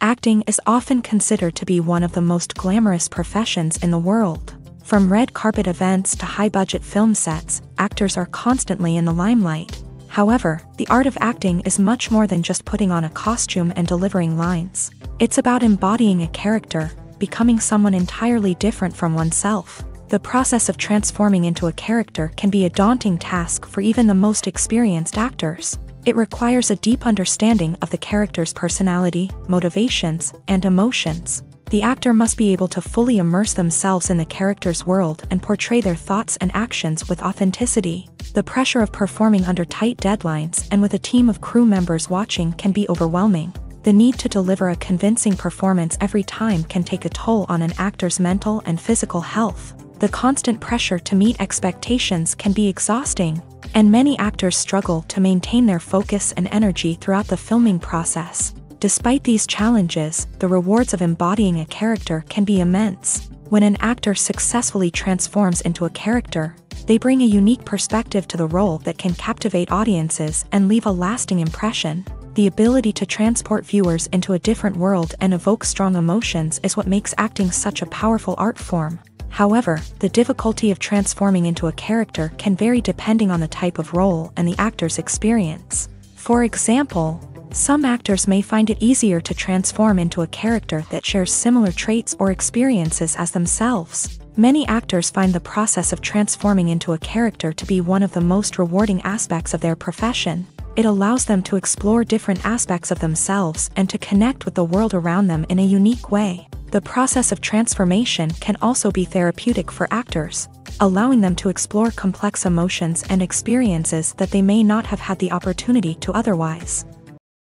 Acting is often considered to be one of the most glamorous professions in the world. From red carpet events to high-budget film sets, actors are constantly in the limelight. However, the art of acting is much more than just putting on a costume and delivering lines. It's about embodying a character, becoming someone entirely different from oneself. The process of transforming into a character can be a daunting task for even the most experienced actors. It requires a deep understanding of the character's personality, motivations, and emotions. The actor must be able to fully immerse themselves in the character's world and portray their thoughts and actions with authenticity. The pressure of performing under tight deadlines and with a team of crew members watching can be overwhelming. The need to deliver a convincing performance every time can take a toll on an actor's mental and physical health. The constant pressure to meet expectations can be exhausting, and many actors struggle to maintain their focus and energy throughout the filming process. Despite these challenges, the rewards of embodying a character can be immense. When an actor successfully transforms into a character, they bring a unique perspective to the role that can captivate audiences and leave a lasting impression. The ability to transport viewers into a different world and evoke strong emotions is what makes acting such a powerful art form. However, the difficulty of transforming into a character can vary depending on the type of role and the actor's experience. For example, some actors may find it easier to transform into a character that shares similar traits or experiences as themselves. Many actors find the process of transforming into a character to be one of the most rewarding aspects of their profession. It allows them to explore different aspects of themselves and to connect with the world around them in a unique way. The process of transformation can also be therapeutic for actors, allowing them to explore complex emotions and experiences that they may not have had the opportunity to otherwise.